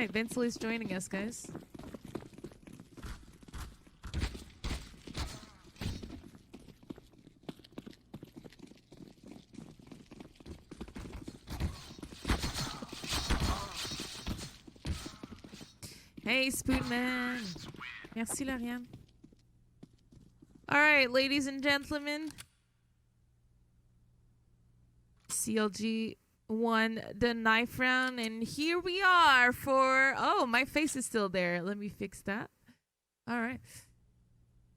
right, Vinsley's joining us, guys. Hey, Spoonman. Merci, Lauriane. All right, ladies and gentlemen. CLG won the knife round, and here we are for... Oh, my face is still there. Let me fix that. All right.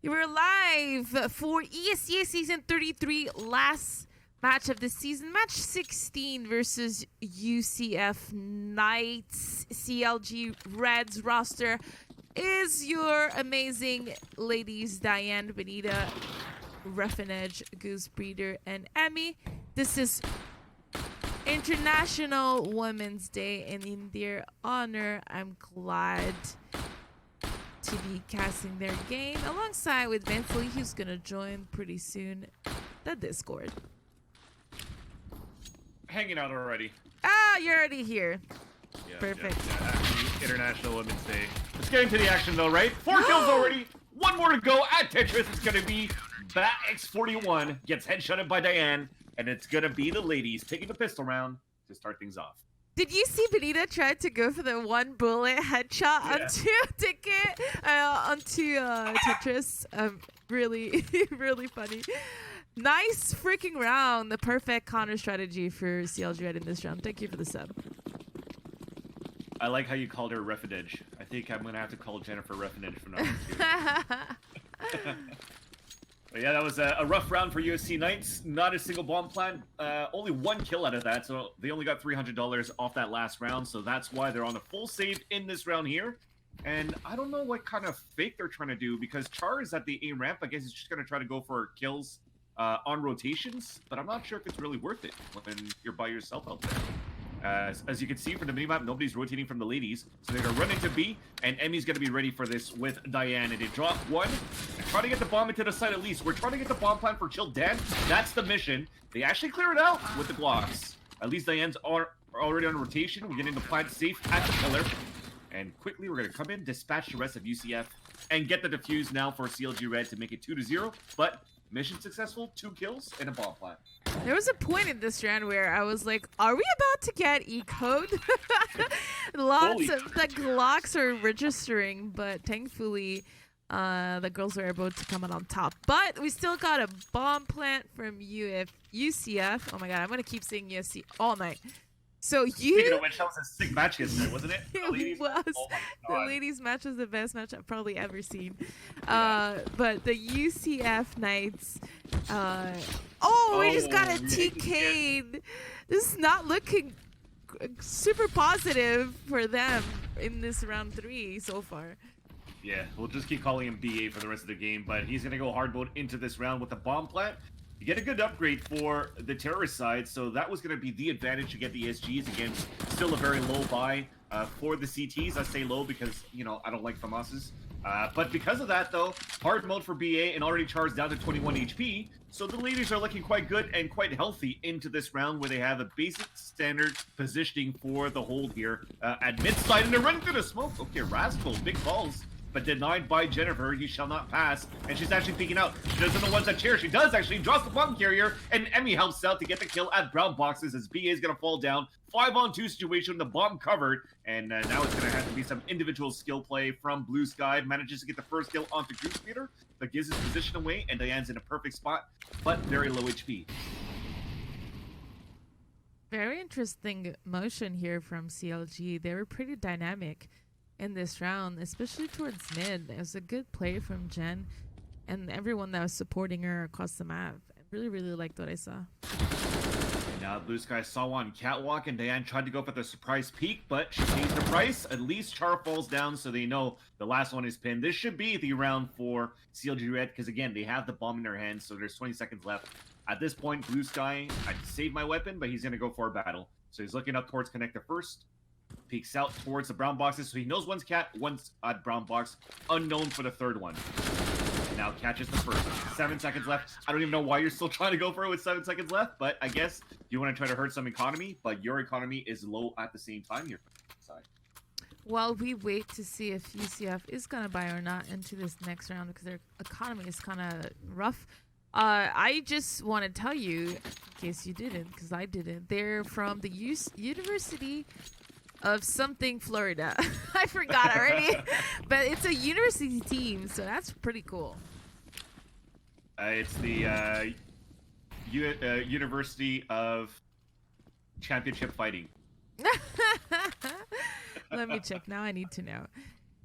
We're live for ESEA Season 33, last match of the season. Match 16 versus UCF Knights. CLG Red's roster is your amazing ladies, Diane, Benita, Ruffinedge, Goose Breeder, and Emmy. This is International Women's Day, and in their honor, I'm glad to be casting their game alongside with Vinsley, who's gonna join pretty soon the Discord. Hanging out already. Ah, you're already here. Yeah, Perfect. Yeah. Happy International Women's Day. Let's get into the action though, right? 4 kills already. 1 more to go at Tetris. It's gonna be Bat X41 gets headshotted by Diane, and it's gonna be the ladies taking the pistol round to start things off. Did you see Benita try to go for the 1 bullet headshot onto Tetris? Really, really funny. Nice freaking round. The perfect counter strategy for CLG Red in this round. Thank you for the sub. I like how you called her Ruffinedge. I think I'm gonna have to call Jennifer Ruffinedge from now on. But yeah, that was a rough round for USC Knights. Not a single bomb plant. Only 1 kill out of that, so they only got $300 off that last round. So that's why they're on a full save in this round here. And I don't know what kind of fake they're trying to do, because Char is at the A ramp. I guess he's just gonna try to go for kills on rotations, but I'm not sure if it's really worth it when you're by yourself out there. As you can see from the minimap, nobody's rotating from the ladies, so they're gonna run into B, and Emmy's gonna be ready for this with Diane. And they drop 1 and try to get the bomb into the site at least. We're trying to get the bomb plant for Chill Dan. That's the mission. They actually clear it out with the Glocks. At least Diane's already on rotation. We're getting the plant safe at the pillar. And quickly, we're gonna come in, dispatch the rest of UCF, and get the defuse now for CLG Red to make it 2-0. But mission successful, 2 kills and a bomb plant. There was a point in this round where I was like, are we about to get E-code? Lots of the Glocks are registering, but thankfully the girls were able to come out on top. But we still got a bomb plant from UCF. Oh my god, I'm going to keep saying USC all night. So Speaking of which, that was a sick match yesterday, wasn't it? It was. Oh my The God. ladies' match was the best match I've probably ever seen. Yeah. But the UCF Knights. We just got a TK'd. This is not looking super positive for them in this round 3 so far. Yeah, we'll just keep calling him BA for the rest of the game, but he's going to go hard mode into this round with the bomb plant. You get a good upgrade for the terrorist side, so that was going to be the advantage to get the SGs against still a very low buy for the CTs. I say low because, you know, I don't like FAMASs. But because of that, though, hard mode for BA and already charged down to 21 HP, so the ladies are looking quite good and quite healthy into this round where they have a basic standard positioning for the hold here at mid-side, and they're running through the smoke. Okay, Rascal, big balls. But denied by Jennifer. He shall not pass. And she's actually peeking out. She doesn't know what's at chair. She does actually. Drops the bomb carrier. And Emmy helps out to get the kill at brown boxes as BA is going to fall down. 5-on-2 situation. The bomb covered. And now it's going to have to be some individual skill play from Blue Sky. Manages to get the first kill onto Goose Peter. But gives his position away. And Diane's in a perfect spot. But very low HP. Very interesting motion here from CLG. They were pretty dynamic in this round, especially towards mid. It was a good play from Jen and everyone that was supporting her across the map. I really, really liked what I saw. And now Blue Sky saw one catwalk, and Diane tried to go for the surprise peek, but she pays the price. At least Char falls down, so they know the last one is pinned. This should be the round for CLG Red, because again, they have the bomb in their hands, so there's 20 seconds left. At this point, Blue Sky, I saved my weapon, but he's going to go for a battle. So he's looking up towards connector first. Peeks out towards the brown boxes, so he knows one's cat, one's at brown box. Unknown for the third one. Now catches the first. 7 seconds left. I don't even know why you're still trying to go for it with 7 seconds left, but I guess you want to try to hurt some economy, but your economy is low at the same time here. Side. while we wait to see if UCF is gonna buy or not into this next round because their economy is kind of rough, I just want to tell you, in case you didn't, because I didn't, they're from the University of something, Florida. I forgot already, but it's a university team, so that's pretty cool. It's the University of Championship Fighting. Let me check. Now I need to know.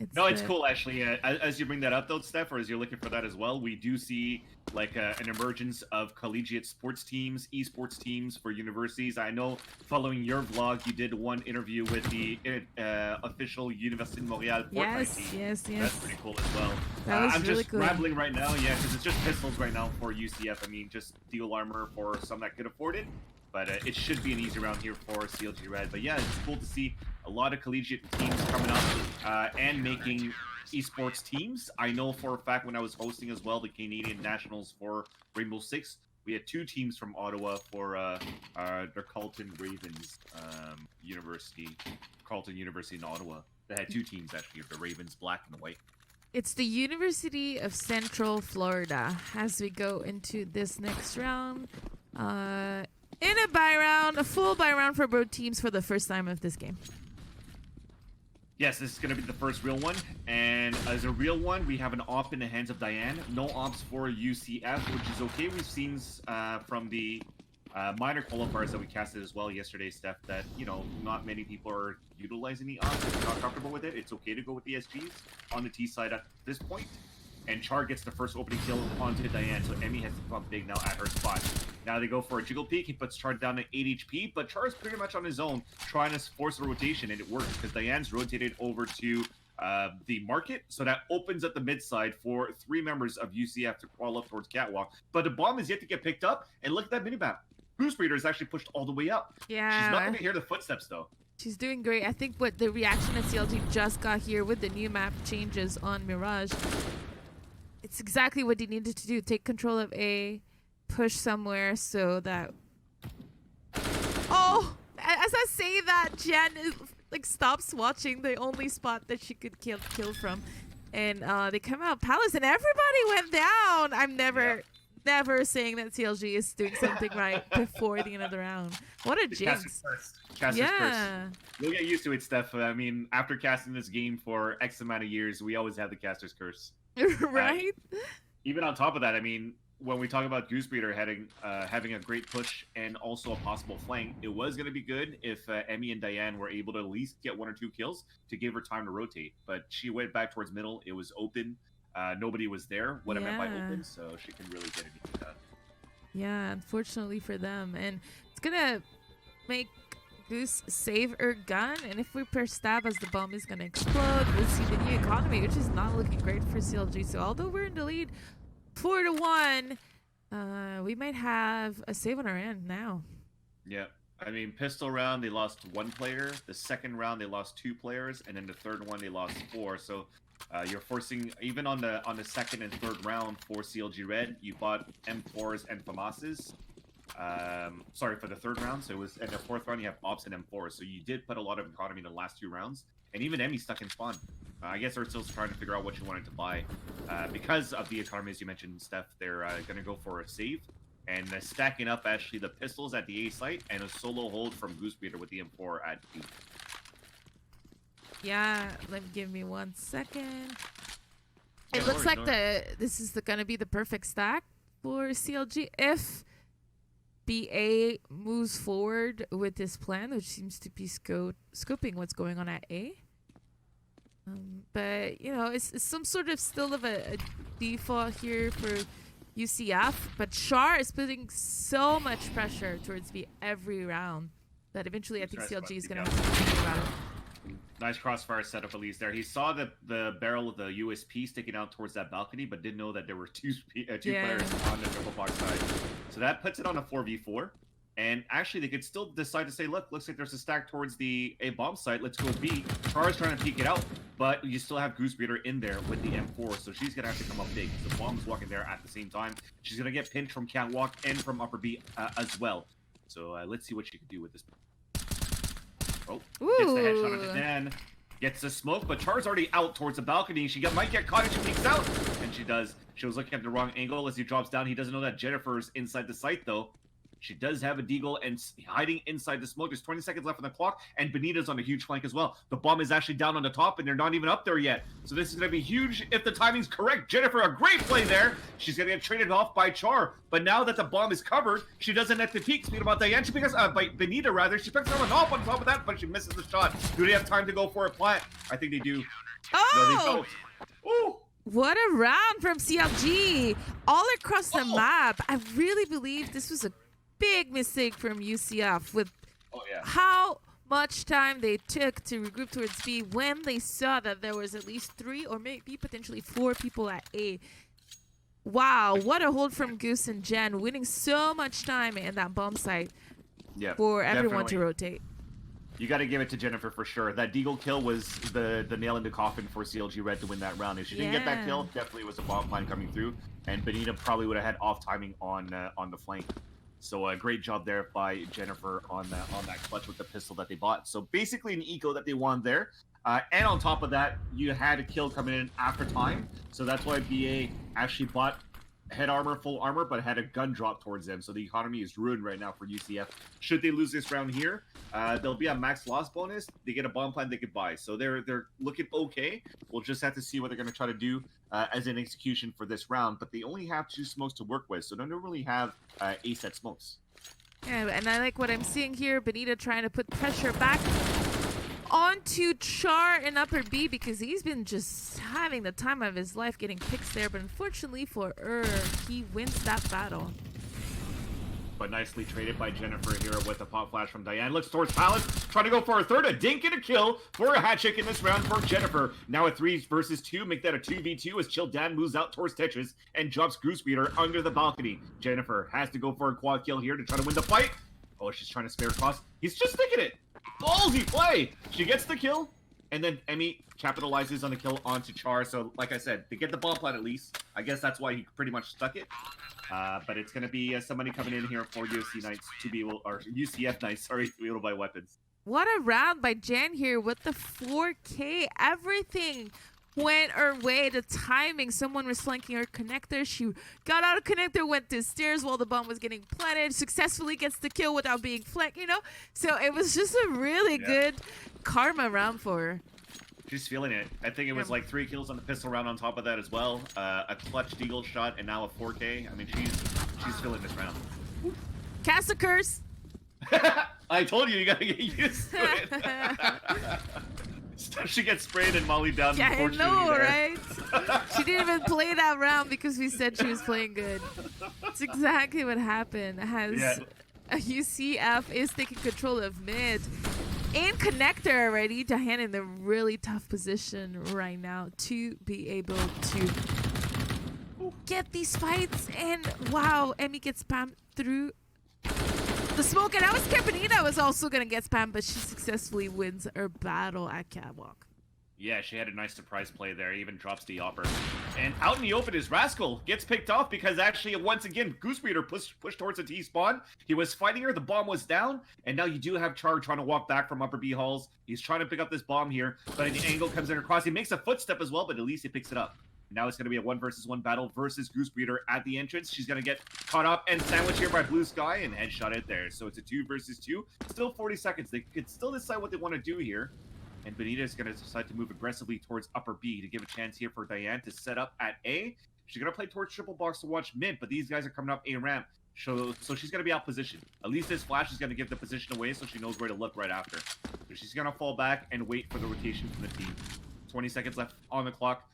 It's cool actually. As you bring that up though, Steph, or as you're looking for that as well, we do see like an emergence of collegiate sports teams, esports teams for universities. I know following your vlog, you did one interview with the official Université de Montréal Fortnite team. Yes. That's pretty cool as well. That was I'm really just cool. rambling right now, yeah, because it's just pistols right now for UCF. I mean, just dual armor for some that could afford it. But it should be an easy round here for CLG Red. But yeah, it's cool to see a lot of collegiate teams coming up and making esports teams. I know for a fact when I was hosting as well the Canadian Nationals for Rainbow Six, we had 2 teams from Ottawa for their Carleton Ravens University, Carleton University in Ottawa. They had 2 teams actually, the Ravens, black and the white. It's the University of Central Florida as we go into this next round. In a buy round, a full buy round for both teams for the first time of this game. Yes, this is going to be the first real one. And as a real one, we have an op in the hands of Diane. No ops for UCF, which is okay. We've seen from the minor qualifiers that we casted as well yesterday, Steph, that, you know, not many people are utilizing the ops. If you're not comfortable with it, it's okay to go with the SGs on the T side at this point. And Char gets the first opening kill onto Diane, so Emmy has to come up big now at her spot. Now they go for a jiggle peek. He puts Char down to 8 HP, but Char is pretty much on his own, trying to force a rotation, and it works because Diane's rotated over to the market, so that opens up the mid side for 3 members of UCF to crawl up towards Catwalk. But the bomb is yet to get picked up, and look at that minimap. Goose Breeder is actually pushed all the way up. Yeah. She's not going to hear the footsteps, though. She's doing great. I think what the reaction that CLG just got here with the new map changes on Mirage, it's exactly what they needed to do. Take control of A, push somewhere so that... Oh! As I say that, Jen is, like, stops watching the only spot that she could kill from. And they come out Palace and everybody went down! I'm never saying that CLG is doing something right before the end of the round. What a jinx. Caster's curse. You'll get used to it, Steph. I mean, after casting this game for X amount of years, we always have the Caster's curse. Right? Even on top of that, I mean, when we talk about Goosebreeder having a great push and also a possible flank, it was going to be good if Emmy and Diane were able to at least get 1 or 2 kills to give her time to rotate. But she went back towards middle. It was open. Nobody was there. What I meant by open, so she can really get anything done. Yeah, unfortunately for them. And it's going to make Goose save her gun, and if we press stab as the bomb is going to explode, we'll see the new economy, which is not looking great for CLG. So although we're in the lead 4-1, we might have a save on our end now. Yeah, I mean, pistol round, they lost 1 player. The second round, they lost 2 players, and then the third one, they lost 4. So you're forcing, even on the second and third round for CLG Red, you bought M4s and FAMASs. Sorry, for the third round. So it was, and the fourth round, you have ops and M4s. So you did put a lot of economy in the last 2 rounds. And even Emmy stuck in spawn. I guess they're still trying to figure out what she wanted to buy. Because of the economy, as you mentioned, Steph, they're going to go for a save. And stacking up, actually, the pistols at the A site and a solo hold from Goosebreeder with the M4 at B. Yeah, give me 1 second. It looks like this is going to be the perfect stack for CLG if BA moves forward with this plan, which seems to be scoping what's going on at A. But, you know, it's some sort of still of a default here for UCF. But Char is putting so much pressure towards B every round that eventually I think CLG is going to have to think about it. Nice crossfire setup at least there. He saw the barrel of the USP sticking out towards that balcony, but didn't know that there were two players on the triple box side. So that puts it on a 4v4. And actually, they could still decide to say, look, looks like there's a stack towards the A bomb site. Let's go B. Chara's trying to peek it out, but you still have Goosebreeder in there with the M4, so she's going to have to come up big. The bomb's walking there at the same time. She's going to get pinched from Catwalk and from Upper B as well. So let's see what she can do with this. Oh, gets the headshot onto Dan. Gets the smoke, but Char's already out towards the balcony. Might get caught and she peeks out. And she does. She was looking at the wrong angle as he drops down. He doesn't know that Jennifer's inside the site, though. She does have a deagle and hiding inside the smoke. There's 20 seconds left on the clock, and Benita's on a huge flank as well. The bomb is actually down on the top, and they're not even up there yet. So this is going to be huge if the timing's correct. Jennifer, a great play there. She's going to get traded off by Char, but now that the bomb is covered, she doesn't have to peek. Speaking about Diane, she picks by Benita rather. She picks her off on top of that, but she misses the shot. Do they have time to go for a plant? I think they do. Oh! No, they don't. Ooh! What a round from CLG! All across the map. I really believe this was a big mistake from UCF with how much time they took to regroup towards B when they saw that there was at least 3 or maybe potentially 4 people at A. Wow, what a hold from Goose and Jen, winning so much time in that bomb site for everyone to rotate. You got to give it to Jennifer for sure. That deagle kill was the nail in the coffin for CLG Red to win that round. If she didn't get that kill, definitely was a bomb plan coming through, and Benita probably would have had off timing on the flank. So a great job there by Jennifer on that clutch with the pistol that they bought. So basically an eco that they won there. And on top of that, you had a kill coming in after time. So that's why BA actually bought head armor, full armor, but had a gun drop towards them. So the economy is ruined right now for UCF. Should they lose this round here, there'll be a max loss bonus. They get a bomb plan they could buy. So they're looking okay. We'll just have to see what they're going to try to do as an execution for this round. But they only have 2 smokes to work with, so they don't really have A-set smokes. Yeah, and I like what I'm seeing here. Benita trying to put pressure back onto Char in upper B because he's been just having the time of his life getting picks there, but unfortunately for he wins that battle. But nicely traded by Jennifer here with a pop flash from Diane. Looks towards Palace, trying to go for a third, a dink and a kill for a hat trick in this round for Jennifer. Now a 3 versus 2, make that a 2v2 as Chill Dan moves out towards Tetris and drops Goose Beater under the balcony. Jennifer has to go for a quad kill here to try to win the fight. Oh, she's trying to spare cross. He's just thinking it. Ballsy play. She gets the kill, and then Emmy capitalizes on the kill onto Char. So, like I said, they get the bomb plan at least. I guess that's why he pretty much stuck it. But it's going to be somebody coming in here for UCF Knights to be able to buy weapons. What a round by Jan here with the 4K. Everything went her way. The timing, someone was flanking her connector. She got out of connector, went to stairs while the bomb was getting planted, successfully gets the kill without being flanked, So it was just a really good karma round for her. She's feeling it. I think it was like 3 kills on the pistol round on top of that as well. A clutch deagle shot and now a 4K. I mean, she's feeling this round. Cast a curse. I told you gotta get used to it. She gets sprayed and mollied down. Yeah, I know, right? She didn't even play that round because we said she was playing good. That's exactly what happened. A UCF is taking control of mid. In connector already, Diane in a really tough position right now to be able to get these fights. And wow, Emmy gets spammed through the smoke. And I was scared Benita was also going to get spammed, but she successfully wins her battle at Catwalk. Yeah, she had a nice surprise play there. Even drops the upper. And out in the open is Rascal. Gets picked off because actually, once again, Goose Beater pushed towards the T-spawn. He was fighting her. The bomb was down. And now you do have Char trying to walk back from upper B halls. He's trying to pick up this bomb here. But the angle comes in across. He makes a footstep as well, but at least he picks it up. Now it's going to be a 1 versus 1 battle versus Goose Beater at the entrance. She's going to get caught up and sandwiched here by Blue Sky and headshot it there. So it's a 2 versus 2. Still 40 seconds. They could still decide what they want to do here. And Benita is going to decide to move aggressively towards upper B to give a chance here for Diane to set up at A. She's going to play towards triple box to watch mid, but these guys are coming up A ramp. So she's going to be out positioned. At least this flash is going to give the position away so she knows where to look right after. So she's going to fall back and wait for the rotation from the team. 20 seconds left on the clock.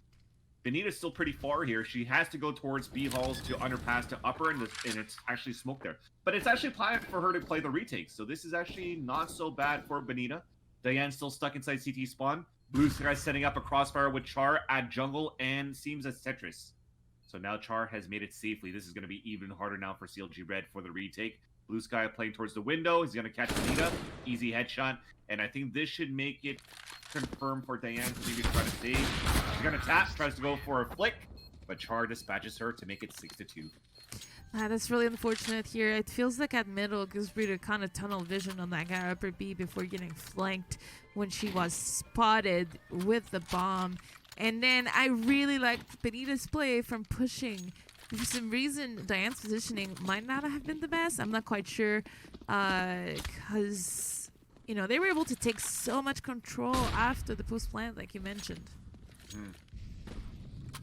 Benita's still pretty far here. She has to go towards B halls to underpass to upper, and it's actually smoke there. But it's actually planned for her to play the retake. So this is actually not so bad for Benita. Diane's still stuck inside CT spawn. Blue Sky setting up a crossfire with Char at jungle and seems as Tetris. So now Char has made it safely. This is going to be even harder now for CLG Red for the retake. Blue Sky playing towards the window. He's going to catch Benita. Easy headshot. And I think this should make it confirm for Diane to maybe try to save. She's going to tap, tries to go for a flick, but Char dispatches her to make it 6-2. That's really unfortunate here. It feels like at middle, Gooseberry kind of tunnel vision on that guy upper B before getting flanked when she was spotted with the bomb. And then I really liked Benita's play from pushing. For some reason, Diane's positioning might not have been the best. I'm not quite sure. Because, you know, they were able to take so much control after the post plant, like you mentioned.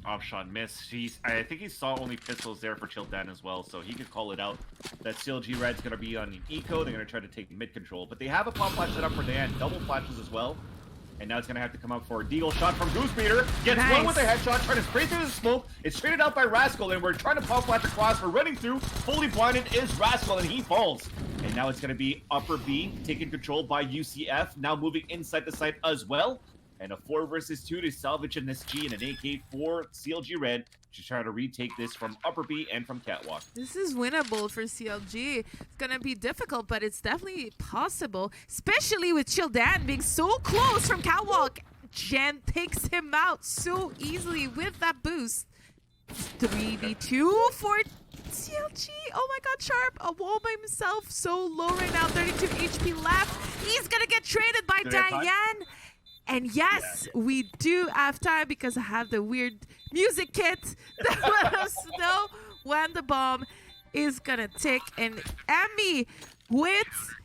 Off shot miss. I think he saw only pistols there for Childan as well, so he could call it out that CLG Red's going to be on an eco. They're going to try to take mid control, but they have a pop flash set up for Diane. Double flashes as well. And now it's going to have to come up for a deagle shot from Goosebeater. Gets one with a headshot, trying to spray through the smoke. It's traded out by Rascal, and we're trying to pop flash across. We're running through. Fully blinded is Rascal, and he falls. And now it's going to be upper B, taken control by UCF. Now moving inside the site as well. And a 4 versus 2 to salvage an SG and an AK for CLG Red to try to retake this from upper B and from Catwalk. This is winnable for CLG. It's going to be difficult, but it's definitely possible, especially with Childan being so close from Catwalk. Jen takes him out so easily with that boost. 3v2 for CLG. Oh my god, Sharp, a wall by himself, so low right now, 32 HP left. He's going to get traded by Diane. And yes, we do have time because I have the weird music kit that let us know when the bomb is gonna tick. And Emmy with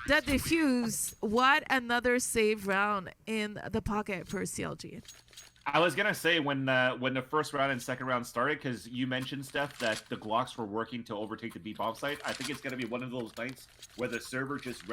the defuse. What another save round in the pocket for CLG. I was gonna say when the first round and second round started, because you mentioned, Steph, that the Glocks were working to overtake the B bomb site. I think it's gonna be one of those nights where the server just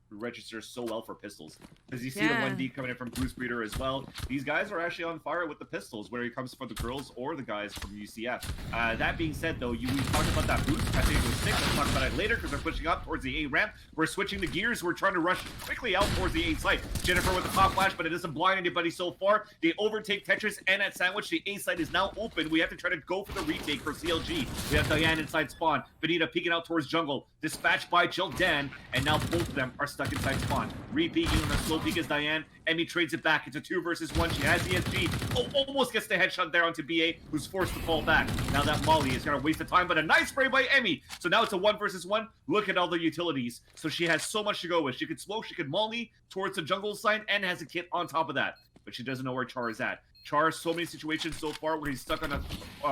registers so well for pistols, because you see the 1D coming in from Bruce Breeder as well. These guys are actually on fire with the pistols, whether it comes for the girls or the guys from UCF. That being said, though, we talked about that boost. I think it was 6. We'll talk about it later because they're pushing up towards the A ramp. We're switching the gears. We're trying to rush quickly out towards the A site. Jennifer with the pop flash, but it doesn't blind anybody so far. They overtake Tetris and at Sandwich. The A site is now open. We have to try to go for the retake for CLG. We have Diane inside spawn. Benita peeking out towards jungle. Dispatched by Jill Dan, and now both of them are stuck inside spawn. Re-peeking on the slow peek is Diane. Emmy trades it back. It's a 2 versus 1. She has the SG. Oh, almost gets the headshot there onto BA, who's forced to fall back. Now that Molly is going to waste the time, but a nice spray by Emmy. So now it's a 1 versus 1. Look at all the utilities. So she has so much to go with. She could smoke, she could Molly towards the jungle side, and has a kit on top of that. But she doesn't know where Char is at. Char, so many situations so far where he's stuck on a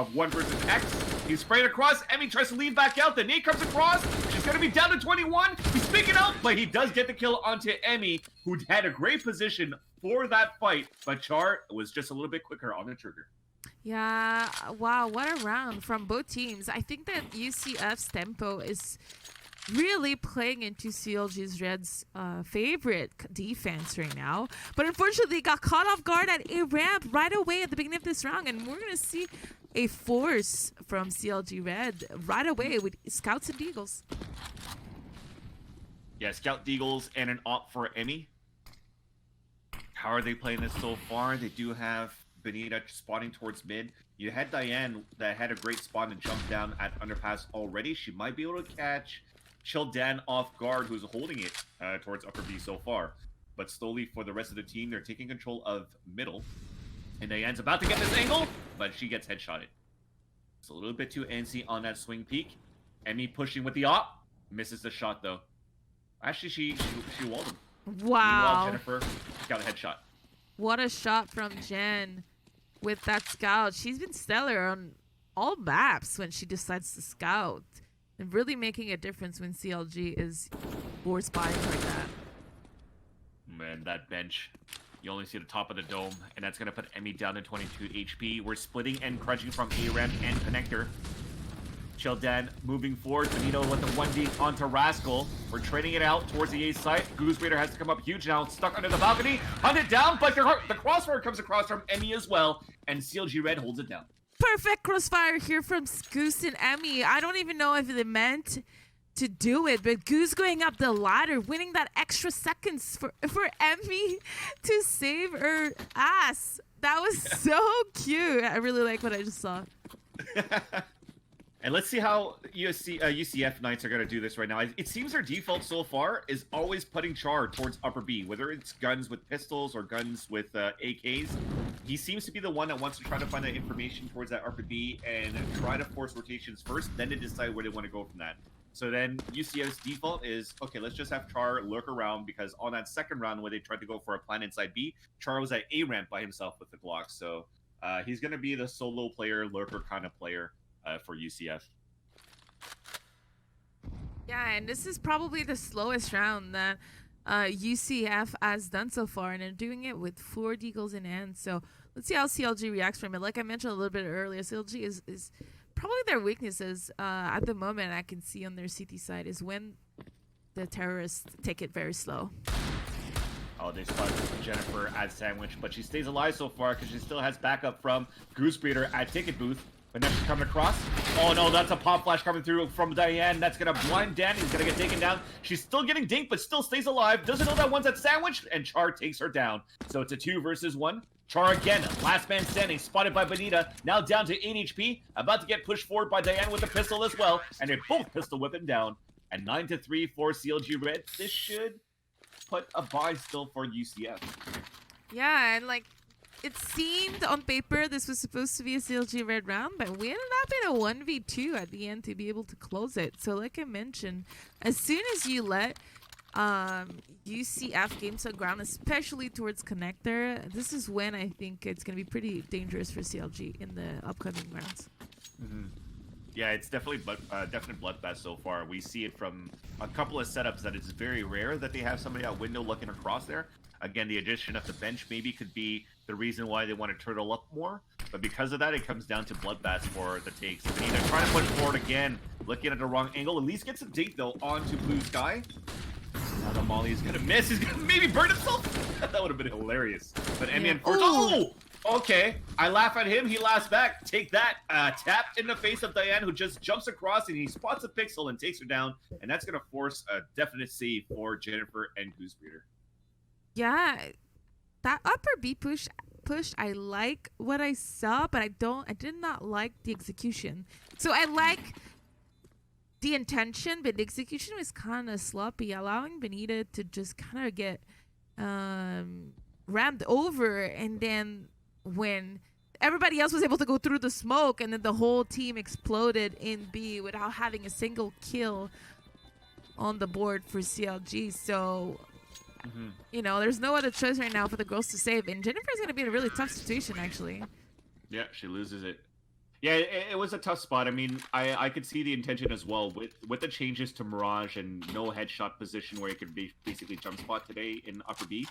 1 versus X. He's spraying across. Emmy tries to lean back out. The nade comes across. She's going to be down to 21. He's speaking out, but he does get the kill onto Emmy, who had a great position for that fight. But Char was just a little bit quicker on the trigger. Yeah, wow, what a round from both teams. I think that UCF's tempo is really playing into CLG's Red's favorite defense right now. But unfortunately, got caught off guard at a ramp right away at the beginning of this round. And we're going to see a force from CLG Red right away with Scouts and Deagles. Yeah, Scout Deagles and an op for Emmy. How are they playing this so far? They do have Benita spawning towards mid. You had Diane that had a great spawn and jump down at underpass already. She might be able to catch Childan off guard, who's holding it towards upper B so far. But slowly for the rest of the team, they're taking control of middle. And Diane's about to get this angle, but she gets headshotted. It's a little bit too antsy on that swing peek. Emmy pushing with the op. Misses the shot, though. Actually, she walled him. Wow. Meanwhile, Jennifer got a headshot. What a shot from Jen with that scout. She's been stellar on all maps when she decides to scout. And really making a difference when CLG is force buying like that. Man, that bench. You only see the top of the dome, and that's going to put Emmy down to 22 HP. We're splitting and crunching from A-ramp and connector. Childan moving forward. Benito with the 1D onto Rascal. We're trading it out towards the A site. Goose Raider has to come up huge now. Stuck under the balcony. Hunted down, but the crossfire comes across from Emmy as well. And CLG Red holds it down. Perfect crossfire here from Goose and Emmy. I don't even know if they meant to do it, but Goose going up the ladder, winning that extra seconds for Emmy to save her ass. That was so cute. I really like what I just saw. And let's see how UCF Knights are going to do this right now. It seems their default so far is always putting Char towards upper B, whether it's guns with pistols or guns with AKs. he seems to be the one that wants to try to find that information towards that upper B and try to force rotations first, then to decide where they want to go from that. So then UCF's default is, okay, let's just have Char lurk around, because on that second round where they tried to go for a plan inside B, Char was at A ramp by himself with the Glock. So he's going to be the solo player, lurker kind of player for UCF. Yeah, and this is probably the slowest round that UCF has done so far, and they're doing it with 4 deagles in hand. So let's see how CLG reacts from it. Like I mentioned a little bit earlier, CLG is probably their weaknesses at the moment. I can see on their CT side is when the terrorists take it very slow. Oh, they spot Jennifer at Sandwich, but she stays alive so far because she still has backup from Goose Breeder at Ticket Booth. But now she's coming across. Oh no, that's a pop flash coming through from Diane. That's gonna blind Dan. He's gonna get taken down. She's still getting dinked, but still stays alive. Doesn't know that one's at Sandwich, and Char takes her down. So it's a 2 versus 1. Char again, last man standing, spotted by Benita. Now down to 8 HP. About to get pushed forward by Diane with a pistol as well. And they both pistol whip him down. And 9-3 for CLG Red. This should put a buy still for UCF. Yeah, and like, it seemed on paper this was supposed to be a CLG Red round, but we ended up in a 1v2 at the end to be able to close it. So like I mentioned, as soon as you let UCF gain some ground, especially towards connector, this is when I think it's going to be pretty dangerous for CLG in the upcoming rounds. Mm-hmm. Yeah, it's definitely definite bloodbath so far. We see it from a couple of setups that it's very rare that they have somebody out window looking across there. Again, the addition of the bench maybe could be the reason why they want to turtle up more. But because of that, it comes down to bloodbaths for the takes. Benita trying to push forward again, looking at the wrong angle. At least gets a date, though, onto Blue Sky. Now the Molly is going to miss. He's going to maybe burn himself. That would have been hilarious. But MN first. Oh! Okay. I laugh at him. He laughs back. Take that. Tap in the face of Diane, who just jumps across, and he spots a pixel and takes her down. And that's going to force a definite save for Jennifer and Goose Breeder. Yeah, that upper B push, I like what I saw, but I did not like the execution. So I like the intention, but the execution was kind of sloppy, allowing Benita to just kind of get rammed over, and then when everybody else was able to go through the smoke, and then the whole team exploded in B without having a single kill on the board for CLG. So you know, there's no other choice right now for the girls to save, and Jennifer's going to be in a really tough situation, actually. Yeah, she loses it. Yeah, it was a tough spot. I mean, I could see the intention as well with the changes to Mirage and no headshot position where you could be basically jump spot today in upper B.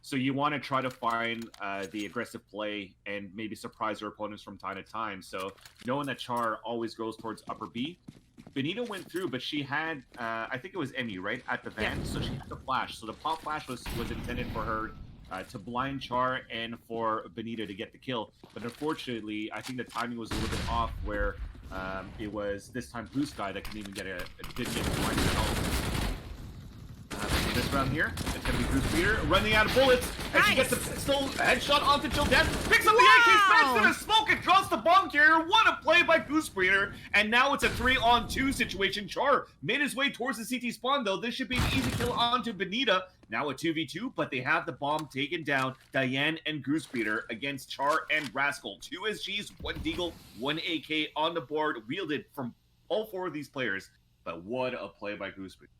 So you want to try to find the aggressive play and maybe surprise your opponents from time to time. So knowing that Char always goes towards upper B, Benita went through, but she had, I think it was Emmy, right, at the van. Yeah. So she had the flash. So the pop flash was intended for her to blind Char and for Benita to get the kill. But unfortunately, I think the timing was a little bit off where it was this time Blue Sky that couldn't even get didn't get blind at all. This round here, it's going to be Goose Breeder running out of bullets, and she gets a pistol headshot onto Jill Death, picks up the AK, smashes through the smoke, and draws the bomb carrier. What a play by Goose Breeder, and now it's a 3-on-2 situation. Char made his way towards the CT spawn, though. This should be an easy kill onto Benita. Now a 2v2, but they have the bomb taken down. Diane and Goose Breeder against Char and Rascal. 2 SGs, 1 Deagle, 1 AK on the board, wielded from all 4 of these players. But what a play by Goose Breeder.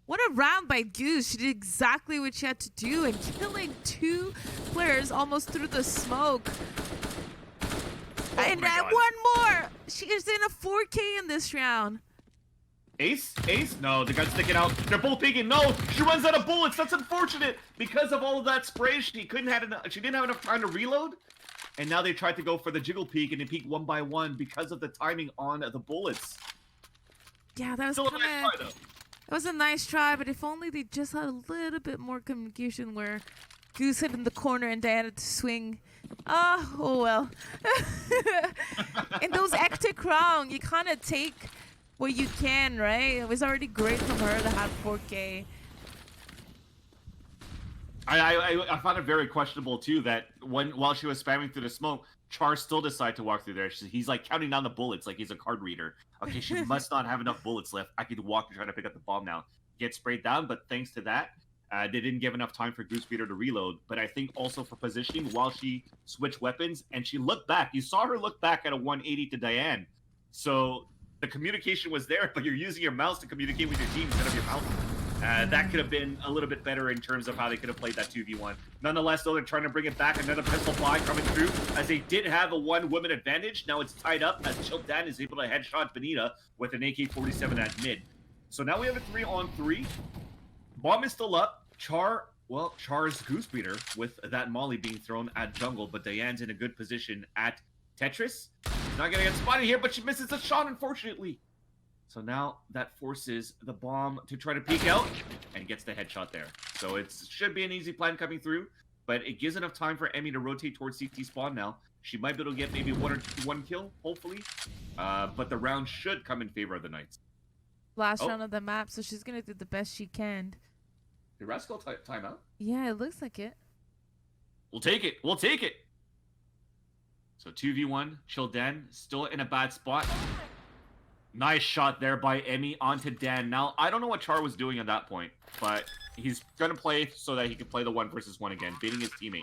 What a round by Goose. She did exactly what she had to do, and killing 2 players almost through the smoke. And then one more. She is in a 4K in this round. Ace? No, the gun's sticking out. They're both peeking. No, she runs out of bullets. That's unfortunate. Because of all of that spray, she didn't have enough time to reload. And now they tried to go for the jiggle peek, and they peek one by one because of the timing on the bullets. Yeah, that was still a nice try, though. It was a nice try, but if only they just had a little bit more communication where Goose hit in the corner and Diana to swing. Oh well. In those hectic rounds, you kind of take what you can, right? It was already great from her to have 4K. I found it very questionable, too, that while she was spamming through the smoke, Char still decided to walk through there. He's like counting down the bullets like he's a card reader. Okay, she must not have enough bullets left. I could walk and try to pick up the bomb now. Get sprayed down, but thanks to that, They didn't give enough time for Goose Beater to reload, but I think also for positioning while she switched weapons and she looked back. You saw her look back at a 180 to Diane. So the communication was there, but you're using your mouse to communicate with your team instead of your mouth. That could have been a little bit better in terms of how they could have played that 2v1. Nonetheless, though, they're trying to bring it back. Another pistol fly coming through as they did have a one-woman advantage. Now it's tied up as Childan is able to headshot Benita with an AK-47 at mid. So now we have a 3-on-3. Bomb is still up. Char's Goose Beater with that molly being thrown at jungle, but Diane's in a good position at Tetris. She's not gonna get spotted here, but she misses the shot, unfortunately. So now that forces the bomb to try to peek out and gets the headshot there. So it should be an easy plan coming through, but it gives enough time for Emmy to rotate towards CT spawn now. She might be able to get maybe one kill, hopefully. But the round should come in favor of the Knights. Last round of the map, so she's gonna do the best she can. Did Rascal time out? Yeah, it looks like it. We'll take it. We'll take it. So 2v1, Childan still in a bad spot. Nice shot there by Emmy onto Dan. Now, I don't know what Char was doing at that point, but he's going to play so that he can play the 1 versus 1 again, baiting his teammate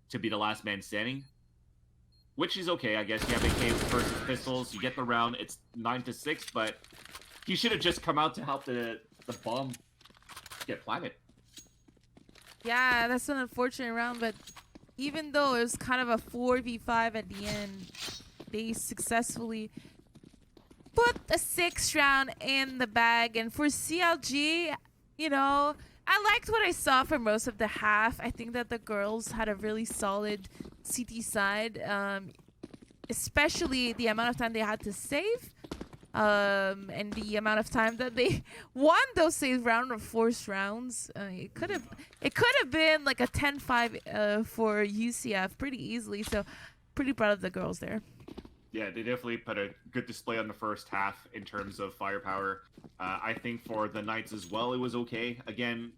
to be the last man standing, which is okay, I guess. You have AKs versus pistols. You get the round. It's 9-6, but he should have just come out to help the bomb get planted. Yeah, that's an unfortunate round, but even though it was kind of a 4v5 at the end, they successfully put the 6th round in the bag. And for CLG, you know, I liked what I saw for most of the half. I think that the girls had a really solid CT side, especially the amount of time they had to save. And the amount of time that they won those save round or forced rounds. It could have been like a 10-5 for UCF pretty easily. So pretty proud of the girls there. Yeah, they definitely put a good display on the first half in terms of firepower. I think for the Knights as well, it was okay. Again,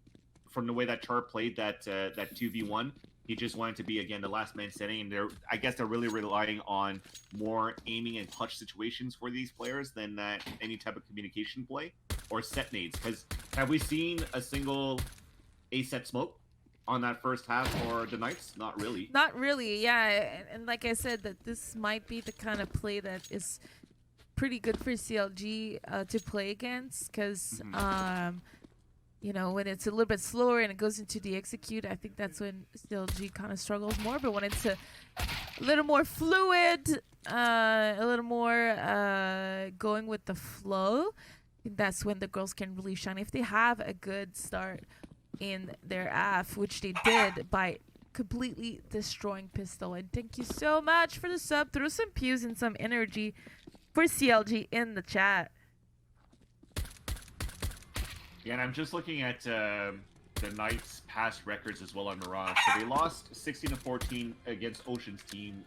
from the way that Char played that 2v1, he just wanted to be, again, the last man standing. And I guess they're really relying on more aiming and clutch situations for these players than any type of communication play or set nades. Because have we seen a single A-set smoke on that first half for the Knights? Not really. Not really, yeah. And like I said, that this might be the kind of play that is pretty good for CLG to play against. Because, you know, when it's a little bit slower and it goes into the execute, I think that's when CLG kind of struggles more. But when it's a little more fluid, a little more going with the flow, I think that's when the girls can really shine. If they have a good start in their AF, which they did by completely destroying Pistol. And thank you so much for the sub. Throw some pews and some energy for CLG in the chat. Yeah, and I'm just looking at the Knights' past records as well on Mirage. So they lost 16-14 against Ocean's team.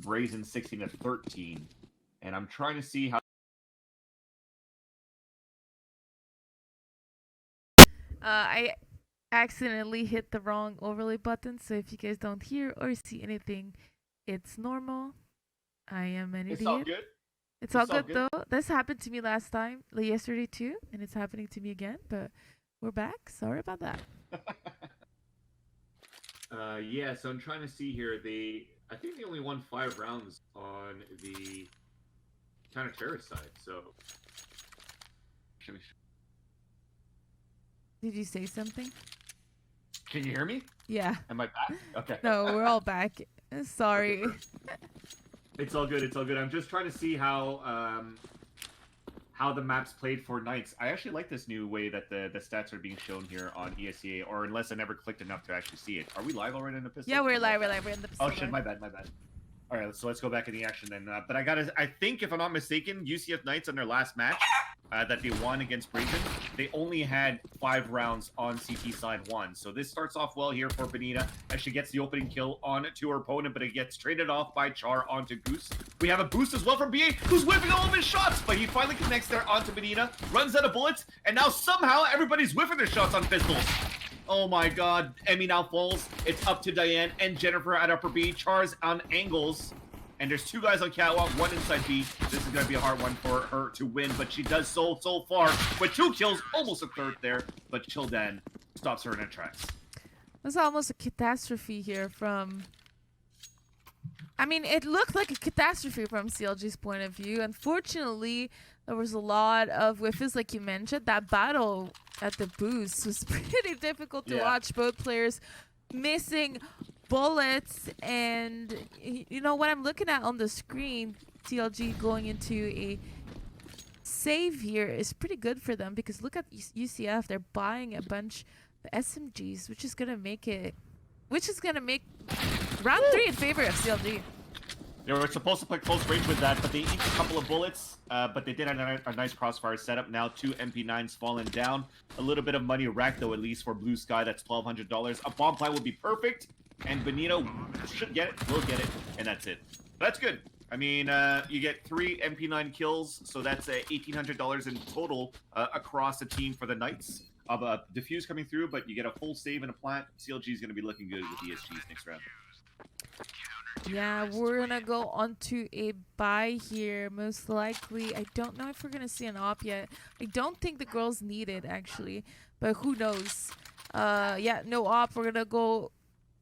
Brazen 16-13. And I'm trying to see how... I accidentally hit the wrong overlay button, so if you guys don't hear or see anything, it's normal. I am an idiot. It's all good. It's all good though. This happened to me yesterday too, and it's happening to me again, but we're back. Sorry about that. Yeah, so I'm trying to see here. I think they only won 5 rounds on the counter-terrorist side, so... Did you say something? Can you hear me? Yeah. Am I back? Okay. No, we're all back. Sorry. It's all good. It's all good. I'm just trying to see how the maps played for Knights. I actually like this new way that the stats are being shown here on ESEA, or unless I never clicked enough to actually see it. Are we live already in the pistol? Yeah, we're live. We're in the pistol. Oh shit, my bad. All right, so let's go back in the action then. But I think if I'm not mistaken, UCF Knights on their last match that they won against Brazen, they only had 5 rounds on CT side 1. So this starts off well here for Benita as she gets the opening kill on to her opponent, but it gets traded off by Char onto Goose. We have a boost as well from BA, who's whipping all of his shots, but he finally connects there onto Benita, runs out of bullets, and now somehow everybody's whiffing their shots on pistols. Oh my god, Emmy now falls. It's up to Diane and Jennifer at upper B. Char's on angles. And there's 2 guys on catwalk, 1 inside B. This is going to be a hard one for her to win, but she does so far with 2 kills, almost a third there. But Childan stops her in her tracks. It was almost a catastrophe here from... I mean, it looked like a catastrophe from CLG's point of view. Unfortunately, there was a lot of whiffs, like you mentioned. That battle at the boost was pretty difficult to watch. Both players missing bullets, and you know what I'm looking at on the screen, CLG going into a save here is pretty good for them, because look at UCF. They're buying a bunch of SMGs, which is gonna make round 3 in favor of CLG. They were supposed to play close range with that, but they each a couple of bullets. But they did have a nice crossfire setup. Now 2 MP9s falling down. A little bit of money racked, though, at least for Blue Sky. That's $1,200. A bomb plant would be perfect, and Benito should get it, will get it, and that's it. That's good. I mean, you get 3 MP9 kills, so that's $1,800 in total across the team for the Knights. Diffuse coming through, but you get a full save and a plant. CLG is going to be looking good with ESGs next round. Yeah, we're gonna go on to a buy here, most likely. I don't know if we're gonna see an op yet. I don't think the girls need it, actually, but who knows. Yeah, no op. We're gonna go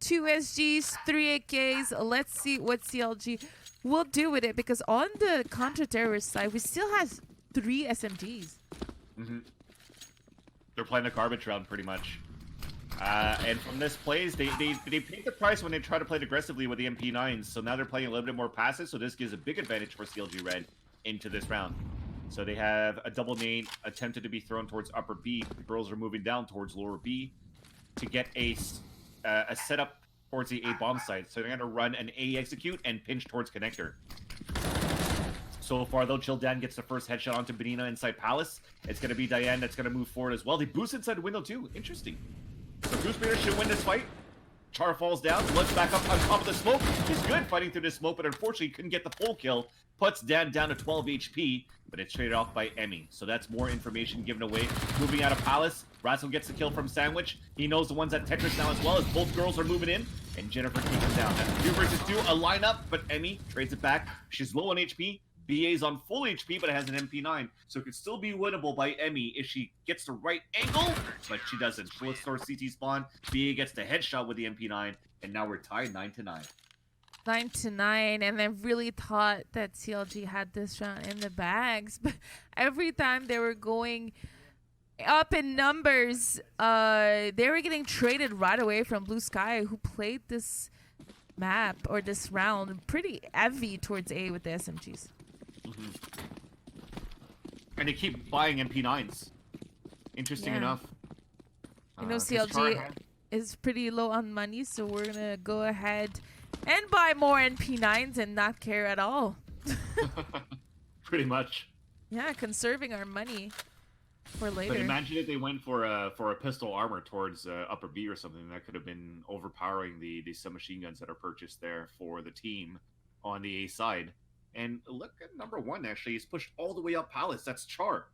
2 SGs, 3 AKs. Let's see what CLG will do with it, because on the counter-terrorist side, we still have 3 SMGs. They're playing a garbage round, pretty much. And from this plays, they paid the price when they try to play it aggressively with the MP9s, so now they're playing a little bit more passive, so this gives a big advantage for CLG Red into this round. So they have a double nade attempted to be thrown towards upper B. The girls are moving down towards lower B to get a setup towards the A bomb site. So they're going to run an A execute and pinch towards connector. So far, though, Childan gets the first headshot onto Benina inside Palace. It's going to be Diane that's going to move forward as well. They boost inside the window, too. Interesting. So Goosebeater should win this fight. Char falls down, looks back up on top of the smoke. He's good fighting through the smoke, but unfortunately couldn't get the full kill. Puts Dan down to 12 HP, but it's traded off by Emmy. So that's more information given away. Moving out of Palace, Razzle gets the kill from Sandwich. He knows the ones at Tetris now as well, as both girls are moving in, and Jennifer takes him down. That's 2 versus 2, a lineup, but Emmy trades it back. She's low on HP. BA's on full HP, but it has an MP9, so it could still be winnable by Emmy if she gets the right angle, but she doesn't. She looks towards CT spawn. BA gets the headshot with the MP9, and now we're tied 9-9. 9-9, and I really thought that CLG had this round in the bags, but every time they were going up in numbers, they were getting traded right away from Blue Sky, who played this map or this round pretty heavy towards A with the SMGs. And they keep buying MP9s. Interesting enough. You know, CLG is pretty low on money, so we're gonna go ahead and buy more MP9s and not care at all. Pretty much. Yeah, conserving our money for later. But imagine if they went for a pistol armor towards upper B or something. That could have been overpowering the submachine guns that are purchased there for the team on the A side. And look at number 1, actually. He's pushed all the way up Palace. That's Char.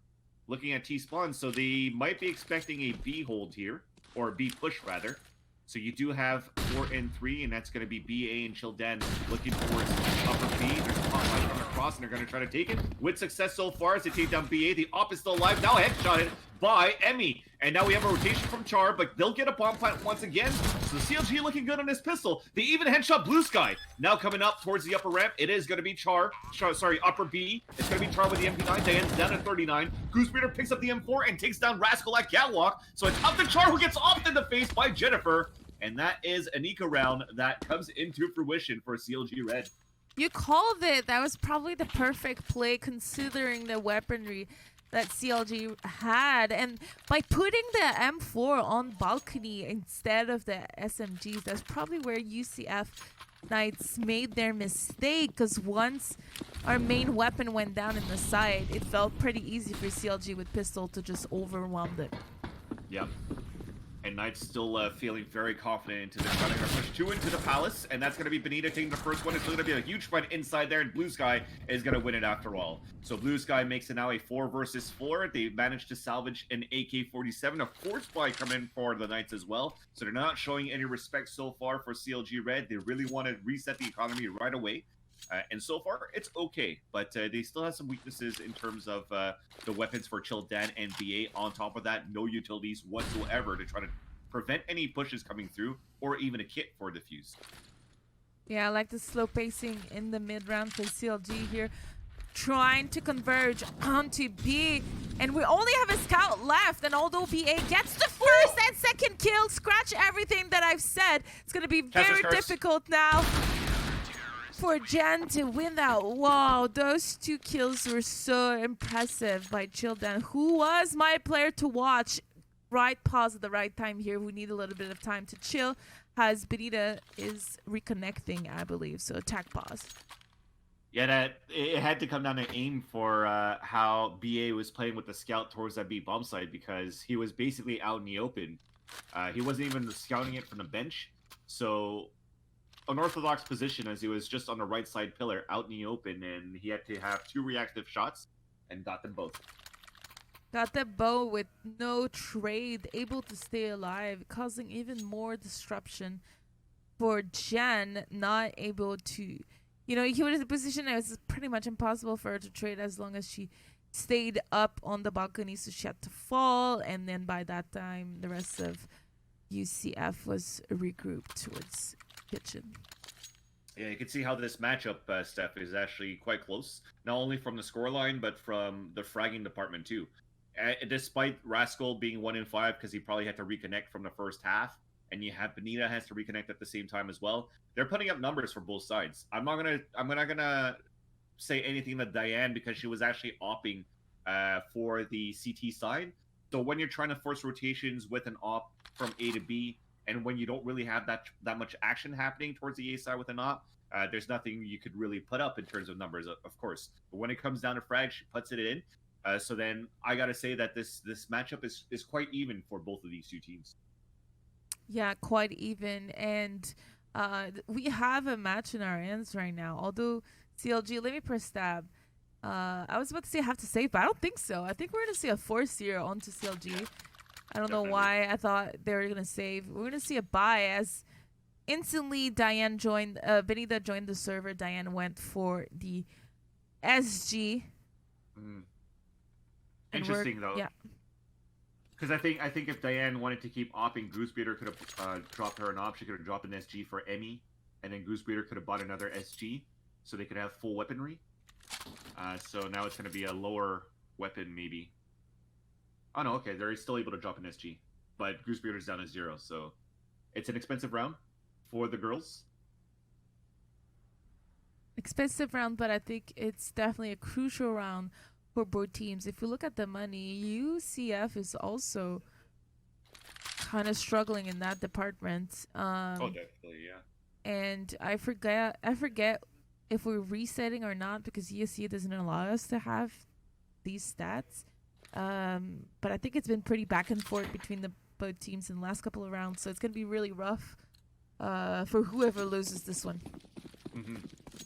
Looking at T-spawn, so they might be expecting a B hold here, or a B push, rather. So you do have 4 and 3, and that's going to be BA and Childan looking towards upper B. There's a pop right coming across, and they're going to try to take it. With success so far as they take down BA. The op is still alive. Now headshotted by Emmy. And now we have a rotation from Char, but they'll get a bomb plant once again. So CLG looking good on this pistol. They even headshot Blue Sky. Now coming up towards the upper ramp, it is going to be upper B. It's going to be Char with the MP9. Diane's down at 39. Goosebeater picks up the M4 and takes down Rascal at Catwalk. So it's up to Char, who gets offed in the face by Jennifer. And that is an eco round that comes into fruition for CLG Red. You called it. That was probably the perfect play considering the weaponry that CLG had. And by putting the M4 on balcony instead of the SMGs, that's probably where UCF Knights made their mistake, because once our main weapon went down in the side, it felt pretty easy for CLG with pistol to just overwhelm them. Yep. And Knights still feeling very confident into this. They're going to push 2 into the Palace, and that's going to be Benita taking the first one. It's still going to be a huge fight inside there, and Blue Sky is going to win it after all. So Blue Sky makes it now a 4 versus 4. They managed to salvage an AK-47, a force buy come in for the Knights as well. So they're not showing any respect so far for CLG Red. They really want to reset the economy right away. And so far, it's okay, but they still have some weaknesses in terms of the weapons for Chill Dan and BA. On top of that, no utilities whatsoever to try to prevent any pushes coming through, or even a kit for defuse. Yeah, I like the slow pacing in the mid round for CLG here, trying to converge onto B. And we only have a scout left, and although BA gets the first and second kill, scratch everything that I've said, it's going to be very difficult now for Jen to win that. Wow, those 2 kills were so impressive by Childan, who was my player to watch. Right pause at the right time here. We need a little bit of time to chill, as Benita is reconnecting, I believe. So attack pause. Yeah, that it had to come down to aim for how BA was playing with the scout towards that B bomb site, because he was basically out in the open. He wasn't even scouting it from the bench. So unorthodox position, as he was just on the right side pillar out in the open, and he had to have 2 reactive shots and got them both. Got that bow with no trade, able to stay alive, causing even more disruption for Jen, not able to, you know, he was in a position that was pretty much impossible for her to trade as long as she stayed up on the balcony, so she had to fall, and then by that time, the rest of UCF was regrouped towards kitchen. Yeah, you can see how this matchup, Steph, is actually quite close. Not only from the scoreline, but from the fragging department, too. Despite Rascal being 1 in 5, because he probably had to reconnect from the first half, and you have Benita has to reconnect at the same time as well. They're putting up numbers for both sides. I'm not gonna say anything to Diane, because she was actually opping for the CT side. So when you're trying to force rotations with an op from A to B, and when you don't really have that much action happening towards the A side with an op, there's nothing you could really put up in terms of numbers, of course. But when it comes down to frag, she puts it in. So then I gotta say that this matchup is quite even for both of these 2 teams. Yeah, quite even. And we have a match in our hands right now. Although CLG, let me press stab. I was about to say I have to save, but I don't think so. I think we're going to see a force here onto CLG. I don't know why I thought they were going to save. We're going to see a buy as instantly Diane joined, Benita joined the server. Diane went for the SG. Interesting, though. Yeah. Because I think if Diane wanted to keep opping, Goosebreeder could have dropped her an op. She could have dropped an SG for Emmy, and then Goosebreeder could have bought another SG, so they could have full weaponry. So now it's going to be a lower weapon, maybe. Oh, no, okay. They're still able to drop an SG. But Goosebreeder's down to 0, so it's an expensive round for the girls. Expensive round, but I think it's definitely a crucial round for both teams. If we look at the money, UCF is also kind of struggling in that department. Oh, definitely, yeah. And I forget if we're resetting or not, because ESEA doesn't allow us to have these stats. But I think it's been pretty back and forth between the both teams in the last couple of rounds, so it's going to be really rough for whoever loses this one.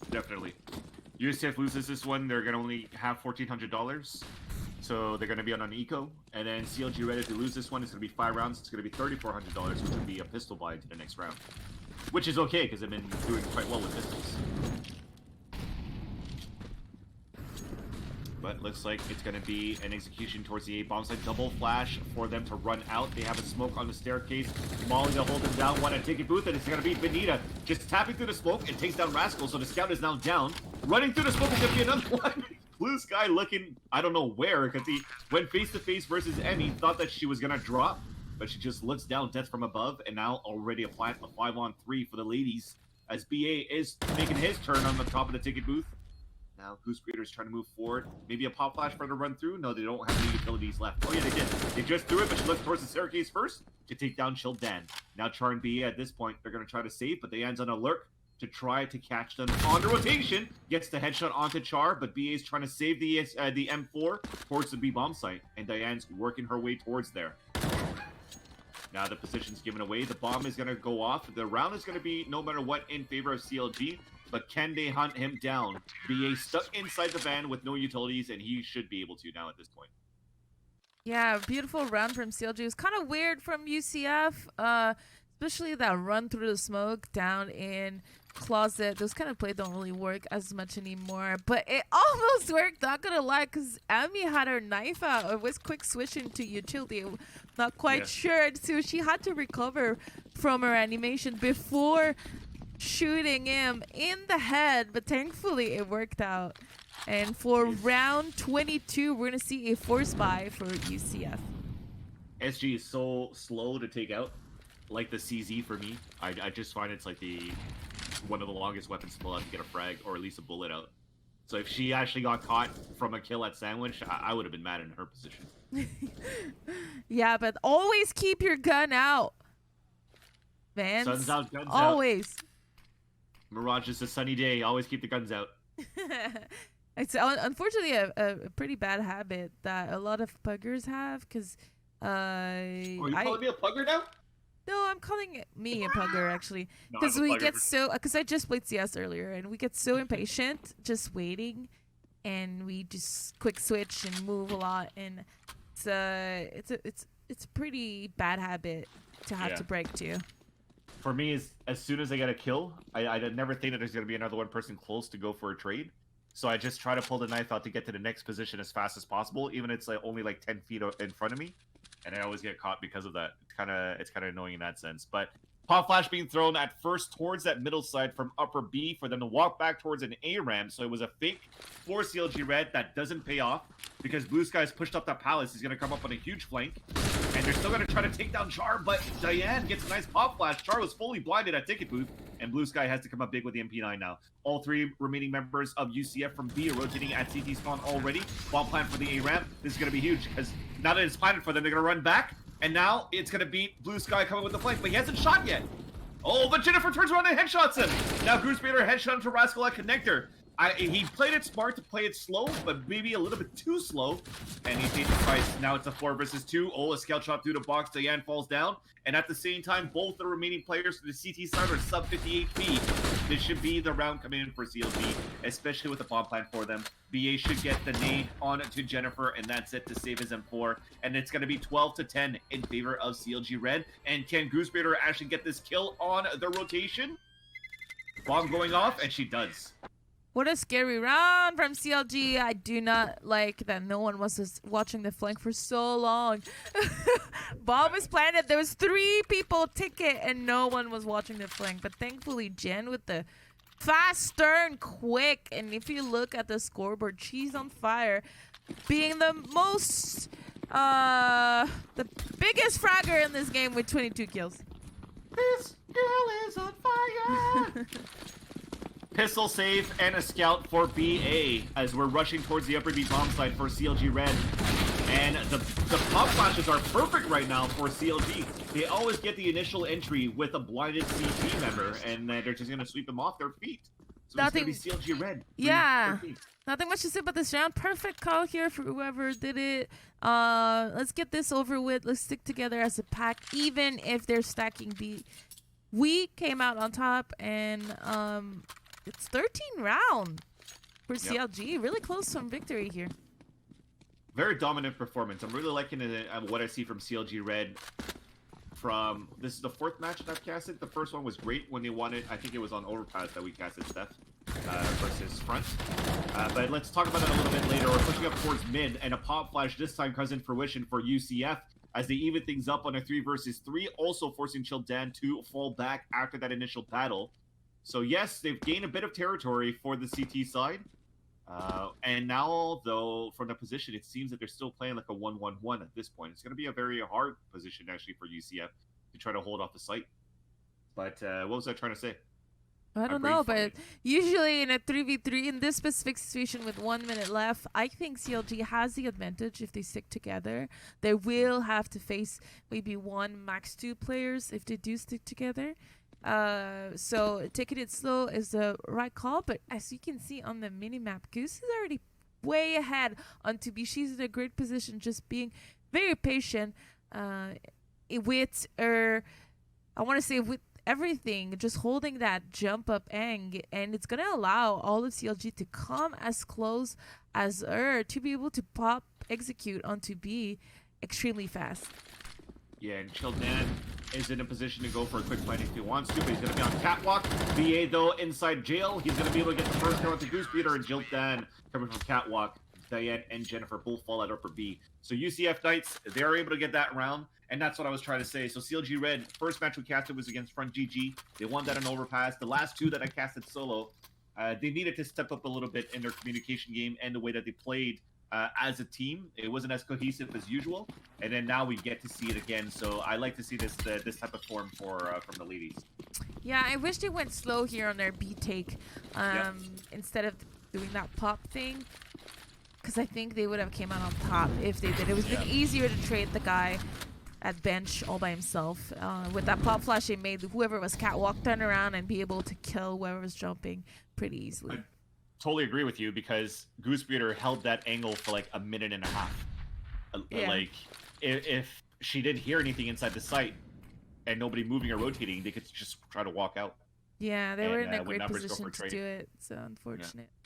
Definitely. UCF loses this one, they're going to only have $1,400. So they're going to be on an eco. And then CLG Red, if they lose this one, it's going to be 5 rounds. It's going to be $3,400, which would be a pistol buy to the next round. Which is okay, because they've been doing quite well with pistols. But looks like it's going to be an execution towards the A bomb site. Double flash for them to run out. They have a smoke on the staircase. Molly to hold them down. One at ticket booth, and it's going to be Benita just tapping through the smoke. It takes down Rascal, so the scout is now down. Running through the smoke is going to be another one. Blue Sky looking, I don't know where, because he went face-to-face versus Emmy. Thought that she was going to drop, but she just looks down, death from above, and now already applying a 5-on-3 for the ladies, as BA is making his turn on the top of the ticket booth. Now Goosebreeder is trying to move forward. Maybe a pop flash for her to run through. No, they don't have any utilities left. Oh yeah, they did. They just threw it, but she looks towards the staircase first to take down Chill Dan. Now Char and BA at this point, they're going to try to save, but they ends on alert to try to catch them on the rotation. Gets the headshot onto Char, but BA is trying to save the M4 towards the B bomb site, and Diane's working her way towards there. Now the position's given away. The bomb is going to go off. The round is going to be, no matter what, in favor of CLG. But can they hunt him down? BA stuck inside the van with no utilities, and he should be able to now at this point. Yeah, beautiful run from CLG. It was kind of weird from UCF, especially that run through the smoke down in closet. Those kind of play don't really work as much anymore, but it almost worked, not gonna lie, because Amy had her knife out. It was quick switching to utility. Not quite sure, so she had to recover from her animation before shooting him in the head, but thankfully it worked out. And for round 22, we're gonna see a force buy for UCF. SG is so slow to take out, like the CZ for me. I just find it's like one of the longest weapons to pull out to get a frag or at least a bullet out. So if she actually got caught from a kill at Sandwich, I would have been mad in her position. Yeah, but always keep your gun out, Vance. Sun's out, guns always. out. Mirage is a sunny day. Always keep the guns out. It's unfortunately a pretty bad habit that a lot of puggers have, because you calling me a pugger now? No, I'm calling me a pugger actually, because because I just played CS earlier and we get so impatient just waiting, and we just quick switch and move a lot, and it's a pretty bad habit to have to break too. For me, as soon as I get a kill, I never think that there's going to be another one person close to go for a trade. So I just try to pull the knife out to get to the next position as fast as possible, even if it's like only like 10 feet in front of me. And I always get caught because of that. It's kind of annoying in that sense. But pop flash being thrown at first towards that middle side from upper B for them to walk back towards an A ramp. So it was a fake for CLG Red that doesn't pay off because Blue Sky's pushed up that palace. He's going to come up on a huge flank. And they're still going to try to take down Char, but Diane gets a nice pop flash. Char was fully blinded at ticket booth, and Blue Sky has to come up big with the MP9 now. All three remaining members of UCF from B are rotating at CT spawn already. Bomb plan for the A ramp. This is going to be huge because now that it's planted for them, they're going to run back. And now it's going to beat Blue Sky coming with the flank, but he hasn't shot yet. Oh, but Jennifer turns around and headshots him. Now Goose Bader headshot him to Rascal at Connector. He played it smart to play it slow, but maybe a little bit too slow. And he paid the price. Now it's a 4 versus 2. Oh, a scout shot through the box. Diane falls down. And at the same time, both the remaining players to the CT side are sub 58 feet. This should be the round coming in for CLG, especially with the bomb plan for them. BA should get the nade on to Jennifer, and that's it to save his M4. And it's going to be 12-10 in favor of CLG Red. And can Goosebeater actually get this kill on the rotation? Bomb going off, and she does. What a scary round from CLG. I do not like that no one was watching the flank for so long. Bomb was planted. There was 3 people ticket and no one was watching the flank. But thankfully, Jen with the fast turn, quick. And if you look at the scoreboard, she's on fire. Being the most, the biggest fragger in this game with 22 kills. This girl is on fire! Pistol save and a scout for BA as we're rushing towards the upper B bomb site for CLG Red. And the pop flashes are perfect right now for CLG. They always get the initial entry with a blinded CT member, and they're just going to sweep them off their feet. So it's going to be CLG Red. Yeah. Nothing much to say about this round. Perfect call here for whoever did it. Let's get this over with. Let's stick together as a pack, even if they're stacking B. We came out on top, and it's 13 round for CLG. Really close from victory here. Very dominant performance. I'm really liking what I see from CLG Red. This is the 4th match that I've casted. The first one was great when they won it. I think it was on Overpass that we casted Steph versus Front. But let's talk about that a little bit later. We're pushing up towards mid, and a pop flash this time comes in fruition for UCF as they even things up on a 3 versus 3, also forcing Childan to fall back after that initial battle. So yes, they've gained a bit of territory for the CT side. And now, though, from the position, it seems that they're still playing like a 1-1-1 at this point. It's going to be a very hard position, actually, for UCF to try to hold off the site. But what was I trying to say? I don't know, but usually in a 3v3, in this specific situation with 1 minute left, I think CLG has the advantage if they stick together. They will have to face maybe 1, max 2 players if they do stick together. So taking it slow is the right call, but as you can see on the minimap, Goose is already way ahead on 2B. She's in a great position, just being very patient with her, I want to say with everything, just holding that jump up and it's going to allow all of CLG to come as close as her to be able to execute on 2B extremely fast. Yeah, and Childan is in a position to go for a quick fight if he wants to, but he's going to be on catwalk. BA, though, inside jail. He's going to be able to get the first kill with the Goose Beater, and Jill Dan coming from catwalk. Diane and Jennifer both fall out upper B. So UCF Knights, they're able to get that round, and that's what I was trying to say. So CLG Red, first match we casted was against Front GG. They won that on overpass. The last two that I casted solo, they needed to step up a little bit in their communication game and the way that they played as a team. It wasn't as cohesive as usual, and then now we get to see it again. So I like to see this this type of form for from the ladies. Yeah, I wish they went slow here on their B take instead of doing that pop thing. Because I think they would have came out on top if they did. It was been easier to trade the guy at bench all by himself. With that pop flash, they made whoever was catwalk turn around and be able to kill whoever was jumping pretty easily. I totally agree with you, because Goose Beater held that angle for like a minute and a half. Like, if she didn't hear anything inside the site and nobody moving or rotating, they could just try to walk out. Yeah, they were in a great position to do it, so unfortunate. Yeah.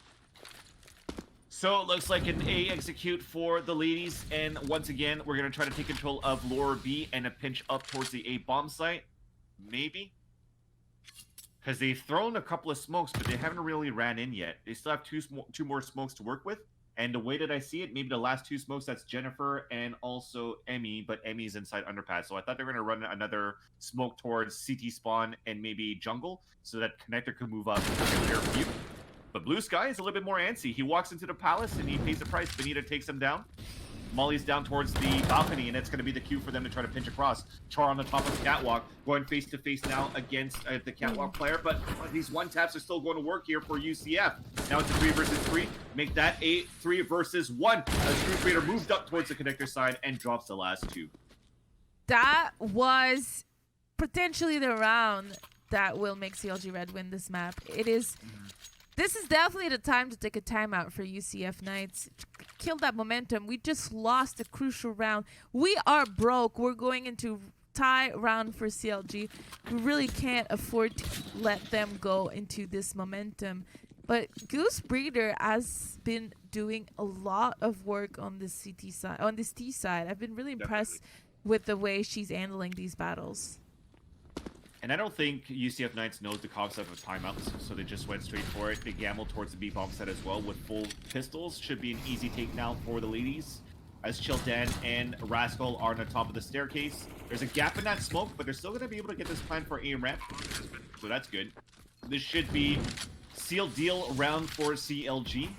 So it looks like an A execute for the ladies, and once again, we're going to try to take control of lower B and a pinch up towards the A bomb site. Maybe? Because they've thrown a couple of smokes, but they haven't really ran in yet. They still have two more smokes to work with, and the way that I see it, maybe the last two smokes, that's Jennifer and also Emmy, but Emmy's inside underpass. So I thought they were going to run another smoke towards CT spawn and maybe jungle, so that connector could move up and clear a few. But Blue Sky is a little bit more antsy. He walks into the palace and he pays the price. Benita takes him down. Molly's down towards the balcony, and it's going to be the cue for them to try to pinch across. Char on the top of the catwalk, going face to face now against the catwalk player. But these one taps are still going to work here for UCF. Now it's a 3 versus 3. Make that a 3 versus 1. As Groove Raider moved up towards the connector side and drops the last two. That was potentially the round that will make CLG Red win this map. It is. This is definitely the time to take a timeout for UCF Knights. Kill that momentum. We just lost a crucial round. We are broke. We're going into tie round for CLG. We really can't afford to let them go into this momentum. But Goose Breeder has been doing a lot of work on this CT side, on this T side. I've been really impressed with the way she's handling these battles. And I don't think UCF Knights knows the concept of timeouts, so they just went straight for it. They gambled towards the B-bomb set as well with full pistols. Should be an easy take now for the ladies, as Childan and Rascal are on the top of the staircase. There's a gap in that smoke, but they're still going to be able to get this plan for A ramp, so that's good. This should be seal deal round for CLG.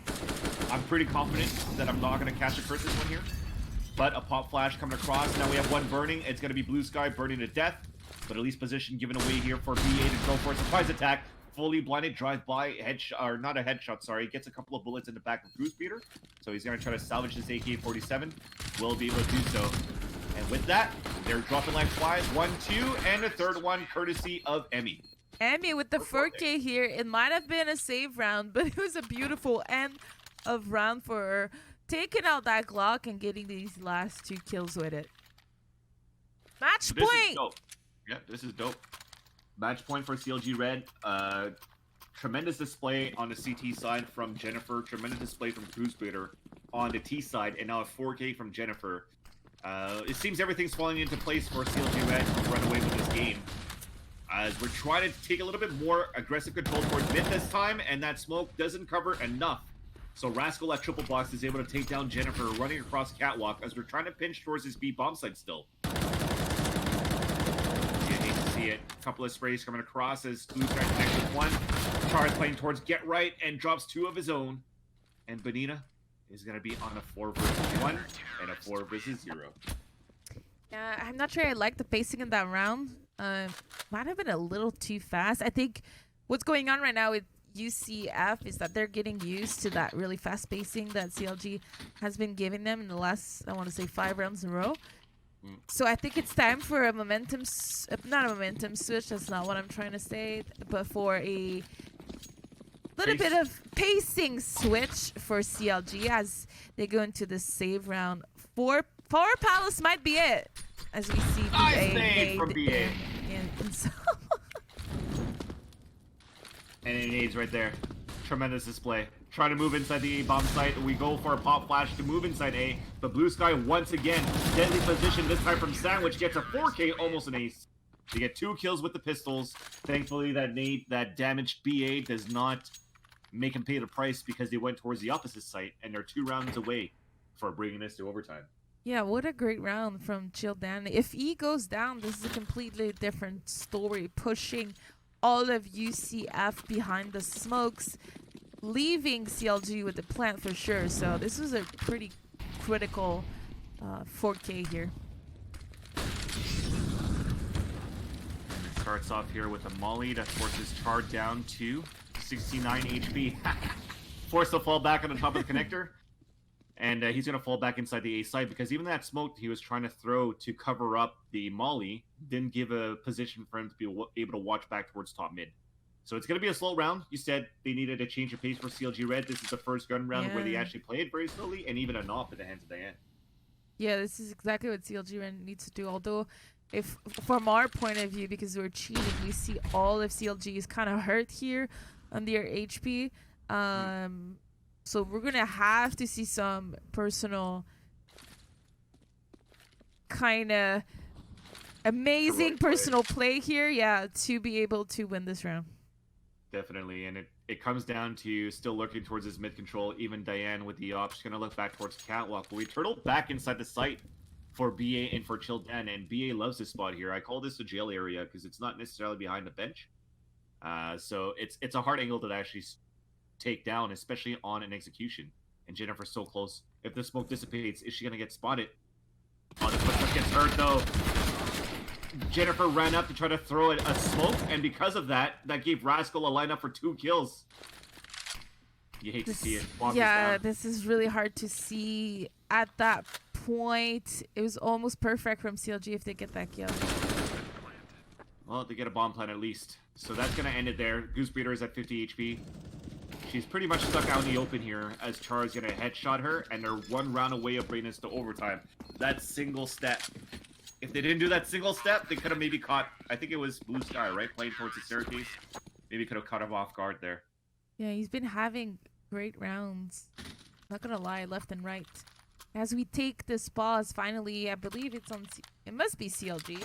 I'm pretty confident that I'm not going to catch a curse this one here, but a pop flash coming across. Now we have one burning. It's going to be Blue Sky burning to death. But at least position given away here for BA to go for a surprise attack. Fully blinded drive-by headshot, or not a headshot, sorry. Gets a couple of bullets in the back of Goose Beater. So he's going to try to salvage his AK-47. Will be able to do so. And with that, they're dropping like flies. 1, 2, and a third one courtesy of Emmy. Emmy with the 4K here. It might have been a save round, but it was a beautiful end of round for her. Taking out that Glock and getting these last 2 kills with it. Match point! Yeah, this is dope. Match point for CLG Red. Tremendous display on the CT side from Jennifer. Tremendous display from Goose Beater on the T side. And now a 4K from Jennifer. It seems everything's falling into place for CLG Red to run away with this game. As we're trying to take a little bit more aggressive control towards mid this time. And that smoke doesn't cover enough. So Rascal at triple box is able to take down Jennifer running across catwalk as we're trying to pinch towards this B bomb site still. It. A couple of sprays coming across as Blue Sky connects with 1. Char is playing towards Get Right and drops 2 of his own. And Benita is going to be on a 4 versus 1 and a 4 versus 0. Yeah, I'm not sure I like the pacing in that round. Might have been a little too fast. I think what's going on right now with UCF is that they're getting used to that really fast pacing that CLG has been giving them in the last, I want to say, 5 rounds in a row. So I think it's time for a momentum, not a momentum switch, that's not what I'm trying to say, but for a little bit of pacing switch for CLG as they go into the save round. 4 Palace might be it, as we see BA and it aids right there. Tremendous display. Try to move inside the A bomb site. We go for a pop flash to move inside A, but Blue Sky once again deadly position, this time from Sandwich, gets a 4K, almost an ace. They get 2 kills with the pistols. Thankfully, that damaged BA does not make him pay the price because they went towards the opposite site, and they're 2 rounds away for bringing this to overtime. Yeah, what a great round from Childan. If E goes down, this is a completely different story, pushing all of UCF behind the smokes, leaving CLG with the plant for sure. So this was a pretty critical 4K here. And it starts off here with a molly that forces Char down to 69 HP. Forced to fall back on the top of the connector. And he's going to fall back inside the A site because even that smoke he was trying to throw to cover up the molly didn't give a position for him to be able to watch back towards top mid. So it's going to be a slow round. You said they needed a change of pace for CLG Red. This is the first gun round where they actually played very slowly and even a knock at the hands of Diane. Yeah, this is exactly what CLG Red needs to do. Although, if from our point of view, because we're cheating, we see all of CLG is kind of hurt here on their HP. So we're going to have to see some personal kind of amazing personal play here, yeah, to be able to win this round. Definitely, and it comes down to still looking towards his mid control. Even Diane with the op, she's going to look back towards Catwalk. But we turtle back inside the site for BA and for Childan, and BA loves this spot here. I call this a jail area because it's not necessarily behind the bench. So it's a hard angle to actually take down, especially on an execution. And Jennifer's so close. If the smoke dissipates, is she going to get spotted? Oh, the footstep gets hurt, though. Jennifer ran up to try to throw a smoke, and because of that, that gave Rascal a lineup for 2 kills. You hate to see it. Yeah, this is really hard to see at that point. It was almost perfect from CLG if they get that kill. Well, they get a bomb plant at least. So that's going to end it there. Goose Breeder is at 50 HP. She's pretty much stuck out in the open here as Char is going to headshot her, and they're 1 round away of bringing this to overtime. That single step. If they didn't do that single step, they could have maybe caught, I think it was Blue Sky, right? Playing towards the staircase. Maybe could have caught him off guard there. Yeah, he's been having great rounds. Not going to lie, left and right. As we take this pause, finally, I believe it's on, it must be CLG.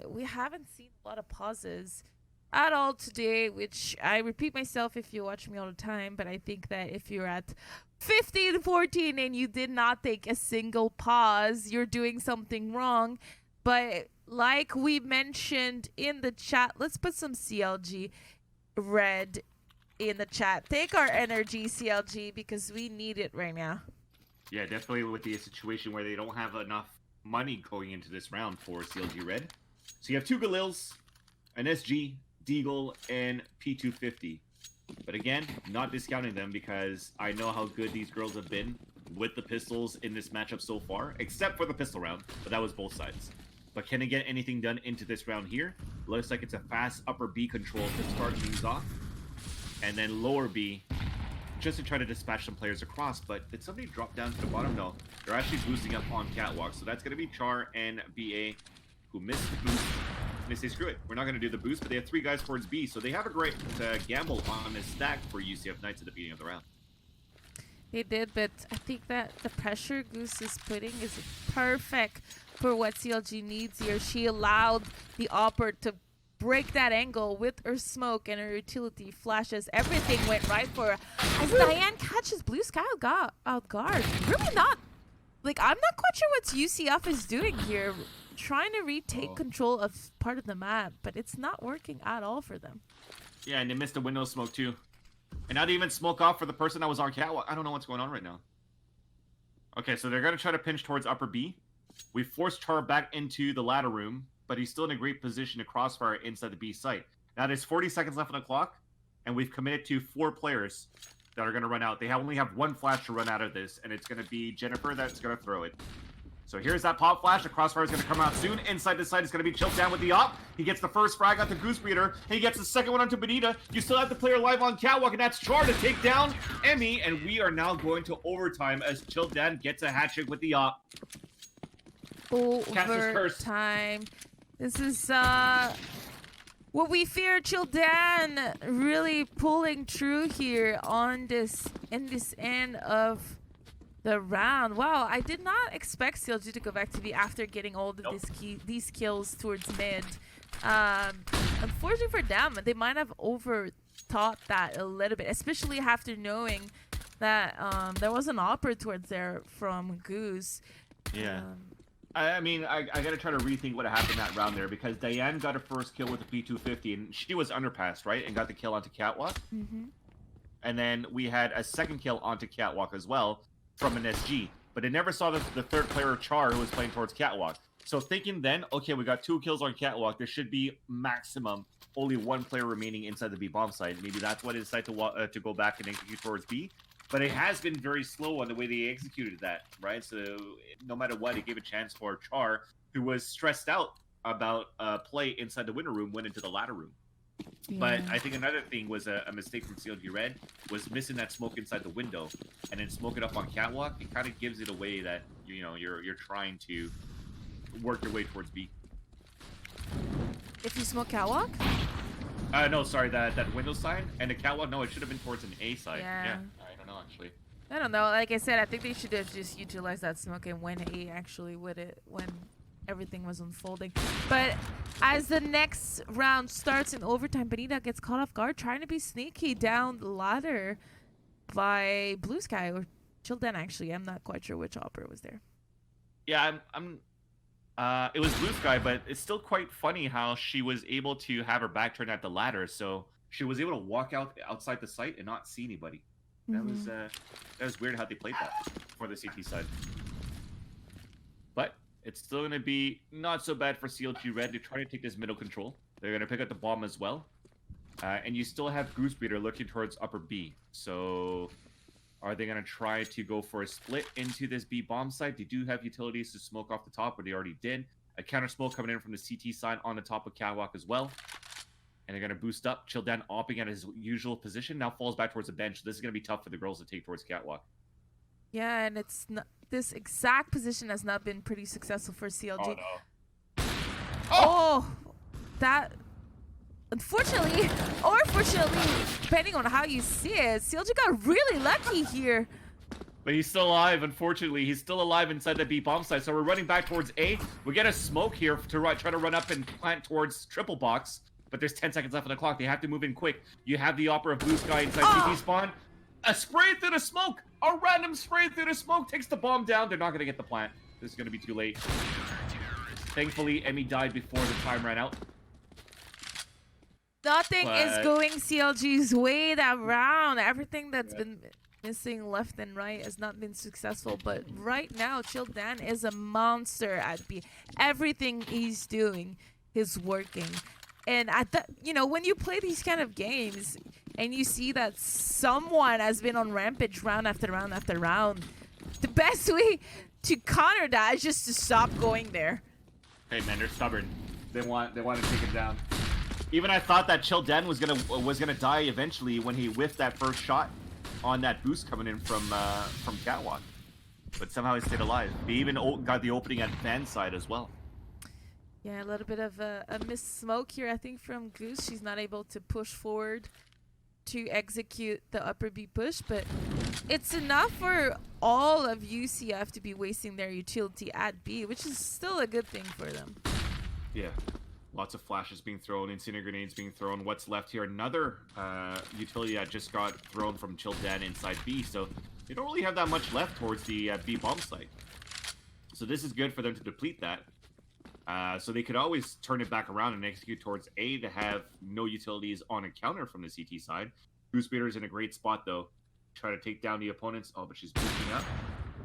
We haven't seen a lot of pauses at all today, which I repeat myself if you watch me all the time, but I think that if you're at 15-14 and you did not take a single pause, you're doing something wrong. But like we mentioned in the chat, let's put some CLG Red in the chat. Take our energy, CLG, because we need it right now. Yeah, definitely with the situation where they don't have enough money going into this round for CLG Red. So you have 2 Galils, an SG, Deagle, and P250. But again, not discounting them because I know how good these girls have been with the pistols in this matchup so far, except for the pistol round, but that was both sides. But can they get anything done into this round here? Looks like it's a fast upper B control to start things off, and then lower B just to try to dispatch some players across. But did somebody drop down to the bottom? No, they're actually boosting up on Catwalk, so that's going to be Char and BA who missed the boost. And they say, screw it, we're not going to do the boost, but they have 3 guys towards B, so they have a great gamble on this stack for UCF Knights at the beginning of the round. They did, but I think that the pressure Goose is putting is perfect for what CLG needs here. She allowed the Opper to break that angle with her smoke and her utility flashes. Everything went right for her. As Diane catches Blue Sky out guard. Really not. Like, I'm not quite sure what UCF is doing here. Trying to retake control of part of the map, but it's not working at all for them. Yeah, and they missed a window smoke too. And not even smoke off for the person that was on Catwalk. I don't know what's going on right now. Okay, so they're going to try to pinch towards upper B. We forced Char back into the ladder room, but he's still in a great position to crossfire inside the B site. Now there's 40 seconds left on the clock, and we've committed to 4 players that are going to run out. They only have 1 flash to run out of this, and it's going to be Jennifer that's going to throw it. So here's that pop flash. The crossfire is going to come out soon. Inside the site is going to be chilled down with the op. He gets the first frag onto Goose Breeder. He gets the second one onto Benita. You still have the player live on Catwalk, and that's Char to take down Emmy. And we are now going to overtime as Childan gets a hat trick with the op. Overtime. This is what we fear. Childan really pulling through here on this end of the round. Wow, I did not expect CLG to go back to B after getting all of Nope. these kills towards mid. Unfortunately for them, they might have overthought that a little bit, especially after knowing that there was an opera towards there from Goose. Yeah. I mean, I gotta try to rethink what happened that round there, because Diane got her first kill with the P250, and she was underpassed, right? And got the kill onto Catwalk. And then we had a second kill onto Catwalk as well from an SG. But I never saw the third player, Char, who was playing towards Catwalk. So thinking then, okay, we got 2 kills on Catwalk. There should be maximum only 1 player remaining inside the B bomb site. Maybe that's why they decided to go back and execute towards B. But it has been very slow on the way they executed that, right? So no matter what, it gave a chance for Char, who was stressed out about play inside the winter room, went into the ladder room. Yeah. But I think another thing was a mistake from CLG Red was missing that smoke inside the window, and then smoke it up on Catwalk. It kind of gives it away that you're trying to work your way towards B. If you smoke Catwalk? No, sorry, that window side and the Catwalk. No, it should have been towards an A side. Yeah. I don't know actually. I don't know. Like I said, I think they should have just utilized that smoke and went A actually with it when everything was unfolding. But as the next round starts in overtime, Benita gets caught off guard trying to be sneaky down the ladder by Blue Sky or Childen. Actually, I'm not quite sure which opera was there. Yeah, it was Blue Sky, but it's still quite funny how she was able to have her back turned at the ladder, so she was able to walk outside the site and not see anybody. That was weird how they played that for the CT side. But it's still going to be not so bad for CLG Red to try to take this middle control. They're going to pick up the bomb as well. And you still have Goose Beater looking towards upper B. So are they going to try to go for a split into this B bomb site? They do have utilities to smoke off the top, but they already did. A counter smoke coming in from the CT side on the top of Catwalk as well. And they're going to boost up. Childan opping at his usual position. Now falls back towards the bench. This is going to be tough for the girls to take towards Catwalk. Yeah, and it's not, this exact position has not been pretty successful for CLG. Oh, no. Oh! That... Unfortunately, or fortunately, depending on how you see it, CLG got really lucky here. But he's still alive, unfortunately. He's still alive inside the B bomb site. So we're running back towards A. We get a smoke here to try to run up and plant towards triple box. But there's 10 seconds left on the clock. They have to move in quick. You have the Opera of Blue Sky inside CT spawn. A spray through the smoke. A random spray through the smoke takes the bomb down. They're not going to get the plant. This is going to be too late. Thankfully, Emmy died before the time ran out. Nothing is going CLG's way that round. Everything that's been missing left and right has not been successful. But right now, Childan is a monster at B. Everything he's doing is working. And when you play these kind of games and you see that someone has been on rampage round after round after round, the best way to counter that is just to stop going there. Hey man, they're stubborn. They want to take him down. Even I thought that Childen was gonna die eventually when he whiffed that first shot on that boost coming in from Catwalk, but somehow he stayed alive. They even got the opening at Van's side as well. Yeah, a little bit of a missed smoke here, I think, from Goose. She's not able to push forward to execute the upper B push, but it's enough for all of UCF to be wasting their utility at B, which is still a good thing for them. Yeah. Lots of flashes being thrown, incendiary grenades being thrown. What's left here? Another utility that just got thrown from Childan inside B, so they don't really have that much left towards the B bomb site. So this is good for them to deplete that. So they could always turn it back around and execute towards A to have no utilities on a counter from the CT side. Goose Beater's in a great spot, though. Try to take down the opponents. Oh, but she's boosting up.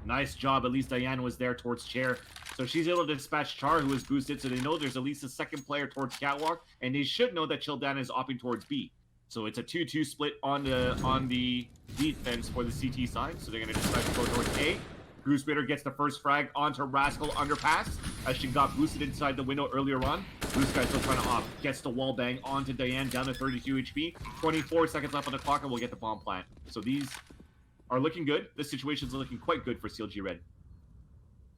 Nice job. At least Diana was there towards Chair. So she's able to dispatch Char, who is boosted, so they know there's at least a second player towards Catwalk, and they should know that Childan is opting towards B. So it's a 2-2 split on the defense for the CT side, so they're going to decide to go towards A. Goose Beater gets the first frag onto Rascal Underpass, as she got boosted inside the window earlier on. Blue Sky still trying to opt. Gets the wall bang onto Diane, down to 32 HP. 24 seconds left on the clock, and we'll get the bomb plant. So these are looking good. This situation's looking quite good for CLG Red.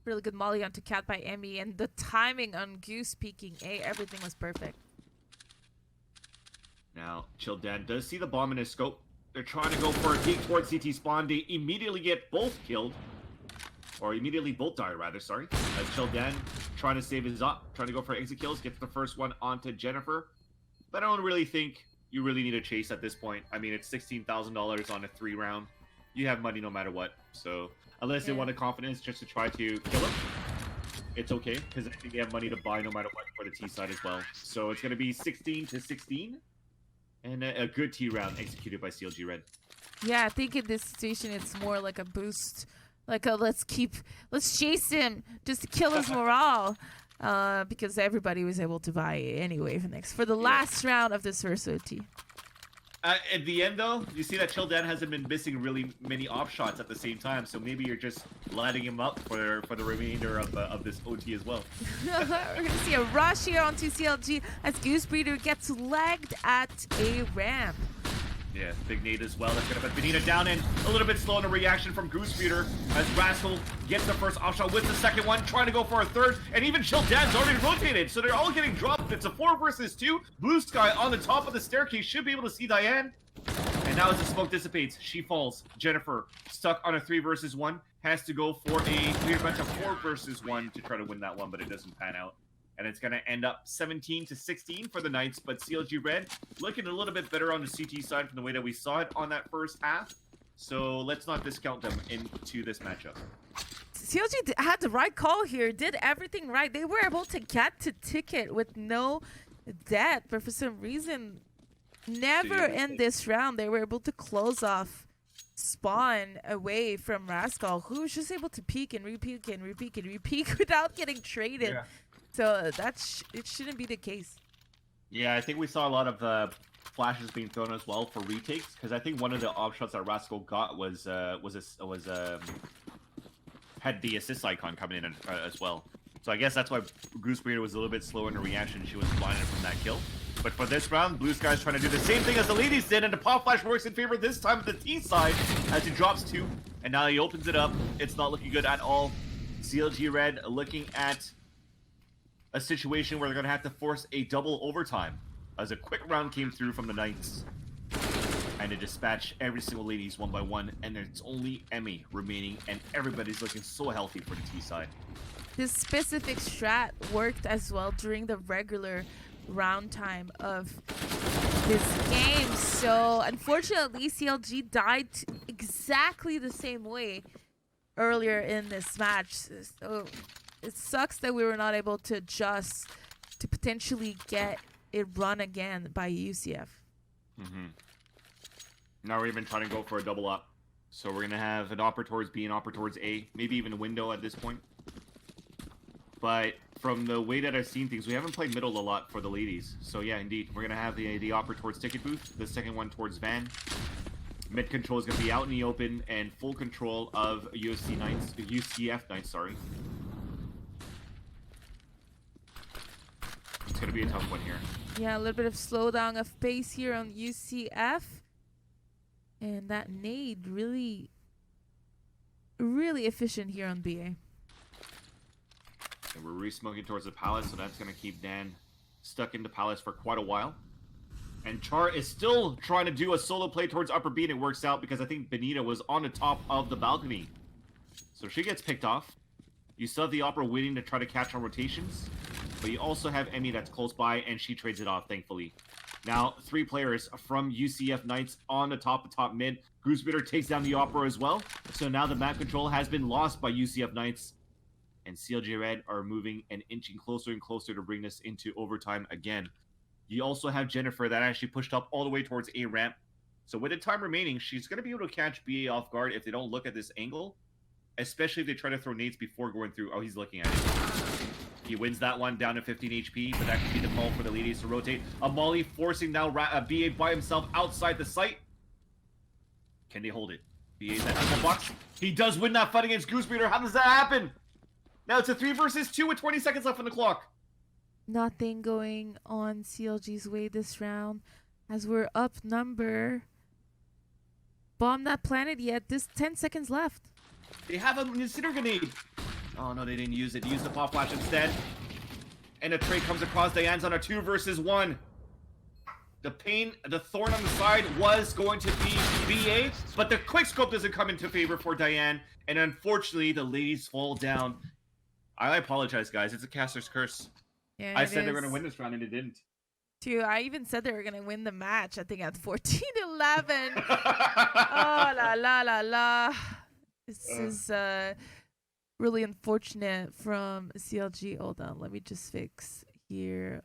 Really good molly onto Cat by Emmy, and the timing on Goose peeking A, everything was perfect. Now, Childan does see the bomb in his scope. They're trying to go for a peek towards CT spawn. They immediately get both killed. or immediately both die rather, sorry. As Childan trying to save his up, trying to go for exit kills, gets the first one onto Jennifer. But I don't really think you really need a chase at this point. I mean, it's $16,000 on a 3-round. You have money no matter what. So unless they want a confidence just to try to kill him, it's okay, because I think they have money to buy no matter what for the T side as well. So it's going to be 16-16, and a good T round executed by CLG Red. Yeah, I think in this situation it's more like a boost, like a let's chase him just to kill his morale, because everybody was able to buy anyway for the last round of this first OT. At the end, though, you see that Childan hasn't been missing really many off shots at the same time, so maybe you're just lighting him up for the remainder of this OT as well. We're going to see a rush here onto CLG as Goosebreeder gets legged at a ramp. Yeah, big nade as well. That's going to put Benita down, and a little bit slow in the reaction from Goosebreeder as Rascal gets the first off shot with the second one, trying to go for a third, and even Childan's already rotated, so they're all getting dropped. It's a 4 versus 2. Blue Sky on the top of the staircase should be able to see Diane. And now as the smoke dissipates, she falls. Jennifer, stuck on a 3 versus 1, has to go for a weird bunch of 4 versus 1 to try to win that one, but it doesn't pan out. And it's going to end up 17-16 for the Knights, but CLG Red looking a little bit better on the CT side from the way that we saw it on that first half. So let's not discount them into this matchup. CLG had the right call here, did everything right. They were able to get to ticket with no debt, but for some reason, never in this round, they were able to close off spawn away from Rascal, who was just able to peek and repeat and repeat and repeat without getting traded. Yeah. So it shouldn't be the case. Yeah, I think we saw a lot of flashes being thrown as well for retakes, because I think one of the options that Rascal got was had the assist icon coming in as well. So I guess that's why Goosebreeder was a little bit slower in her reaction. She was blinded from that kill. But for this round, Blue Sky's trying to do the same thing as the ladies did, and the pop flash works in favor this time of the T side as he drops 2, and now he opens it up. It's not looking good at all. CLG Red looking at a situation where they're going to have to force a double overtime as a quick round came through from the Knights. And to dispatch every single ladies one by one, and there's only Emmy remaining, and everybody's looking so healthy for the T side. This specific strat worked as well during the regular round time of this game. So unfortunately, CLG died exactly the same way earlier in this match. So it sucks that we were not able to adjust to potentially get it run again by UCF. Now we're even trying to go for a double up. So we're going to have an opera towards B and opera towards A. Maybe even a window at this point. But from the way that I've seen things, we haven't played middle a lot for the ladies. So yeah, indeed. We're going to have the opera towards ticket booth. The second one towards van. Mid control is going to be out in the open and full control of UCF Knights, sorry. It's going to be a tough one here. Yeah, a little bit of slowdown of pace here on UCF. And that nade really efficient here on BA. And we're re-smoking towards the palace, so that's going to keep Dan stuck in the palace for quite a while. And Char is still trying to do a solo play towards upper B, and it works out because I think Benita was on the top of the balcony. So she gets picked off. You still have the opera waiting to try to catch on rotations. But you also have Emmy that's close by, and she trades it off, thankfully. Now, 3 players from UCF Knights on the top mid. Goosebreeder takes down the opera as well. So now the map control has been lost by UCF Knights. And CLG Red are moving and inching closer and closer to bring this into overtime again. You also have Jennifer that actually pushed up all the way towards A ramp. So with the time remaining, she's going to be able to catch BA off guard if they don't look at this angle. Especially if they try to throw nades before going through. Oh, he's looking at it. He wins that one down to 15 HP, but that could be the call for the ladies to rotate. A Molly forcing now BA by himself outside the site. Can they hold it? BA's at the box. He does win that fight against Goosebreeder. How does that happen? Now it's a 3 versus 2 with 20 seconds left on the clock. Nothing going on CLG's way this round as we're up number. Bomb that planet yet. This 10 seconds left. They have a incinerator grenade. Oh no, they didn't use it. They used the pop flash instead. And a trade comes across. Diane's on a 2 versus 1. the thorn on the side was going to be BA, but the quickscope doesn't come into favor for Diane, and unfortunately, the ladies fall down. I apologize, guys. It's a caster's curse. Yeah, I said they were going to win this round, and it didn't. Too. I even said they were going to win the match, I think, at 14-11. Oh, la, la, la, la. This is really unfortunate from CLG. Hold on. Let me just fix here.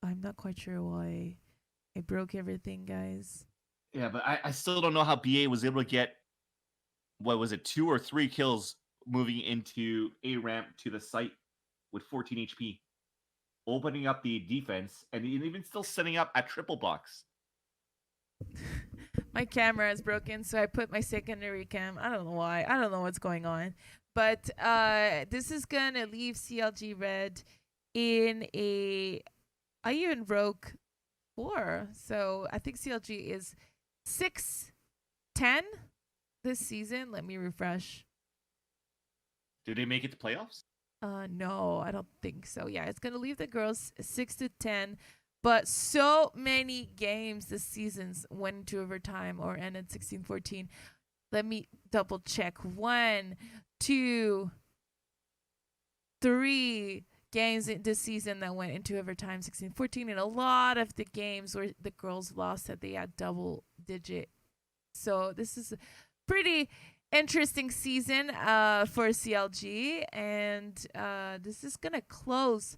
I'm not quite sure why I broke everything, guys. Yeah, but I still don't know how BA was able to get, what was it, 2 or 3 kills moving into A ramp to the site with 14 HP, opening up the defense, and even still setting up a triple box. My camera is broken, so I put my secondary cam. I don't know why. I don't know what's going on. But this is going to leave CLG Red in a... I even broke 4. So I think CLG is 6-10 this season. Let me refresh. Did they make it to playoffs? No, I don't think so. Yeah, it's going to leave the girls 6-10. But so many games this season's went into overtime or ended 16-14. Let me double check. 1, 2, 3 games this season that went into overtime 16-14, and a lot of the games where the girls lost that they had double digit. So this is a pretty interesting season for CLG, and this is gonna close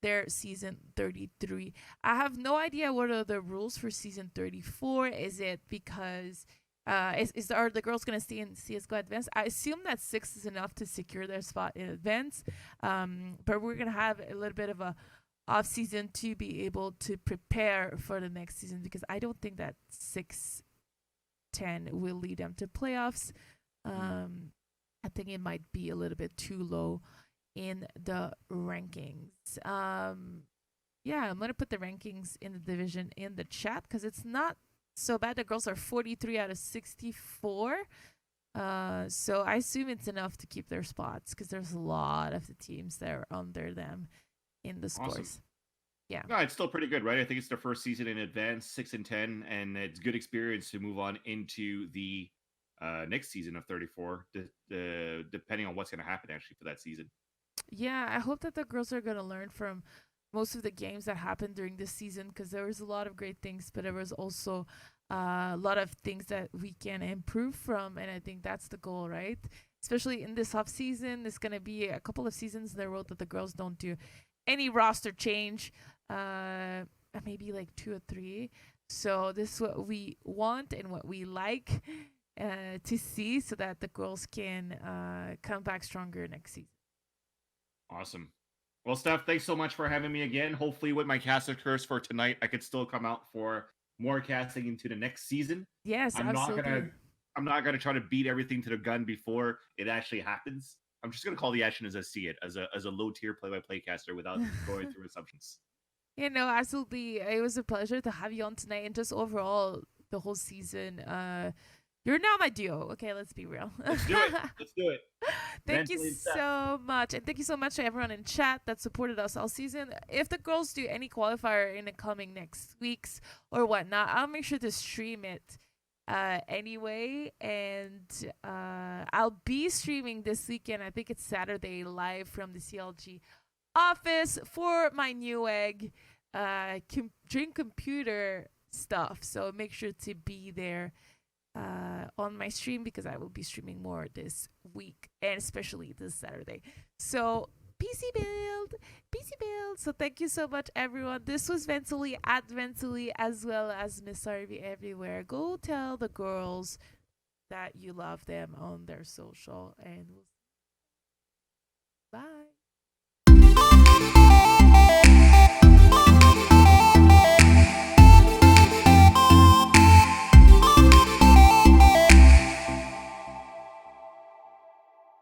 their season 33. I have no idea what are the rules for season 34. Is it because are the girls going to stay in CSGO Advanced? I assume that 6 is enough to secure their spot in Advanced, but we're going to have a little bit of a off season to be able to prepare for the next season, because I don't think that 6-10 will lead them to playoffs. I think it might be a little bit too low in the rankings. Yeah, I'm going to put the rankings in the division in the chat because it's not so bad. The girls are 43 out of 64. So I assume it's enough to keep their spots because there's a lot of the teams that are under them in the scores. Awesome. Yeah. No, it's still pretty good, right? I think it's their first season in Advanced, 6-10, and it's good experience to move on into the next season of 34, depending on what's going to happen actually for that season. Yeah, I hope that the girls are going to learn from most of the games that happened during this season, because there was a lot of great things, but there was also a lot of things that we can improve from, and I think that's the goal, right? Especially in this off season, there's going to be a couple of seasons in a row that the girls don't do any roster change, maybe like 2 or 3. So this is what we want and what we like to see, so that the girls can come back stronger next season. Awesome. Well, Steph, thanks so much for having me again. Hopefully with my caster curse for tonight, I could still come out for more casting into the next season. Yes, absolutely. I'm not gonna try to beat everything to the gun before it actually happens. I'm just gonna call the action as I see it, as a low tier play-by-play caster without going through assumptions. Yeah, no, absolutely. It was a pleasure to have you on tonight, and just overall the whole season. You're now my duo. Okay, let's be real. Let's do it. Let's do it. Thank you so much. And thank you so much to everyone in chat that supported us all season. If the girls do any qualifier in the coming next weeks or whatnot, I'll make sure to stream it anyway. And I'll be streaming this weekend. I think it's Saturday, live from the CLG office for my new egg dream computer stuff. So make sure to be there on my stream, because I will be streaming more this week, and especially this Saturday. So PC build. So thank you so much, everyone. This was Ventily at Ventily, as well as missharvey everywhere. Go tell the girls that you love them on their social, and bye.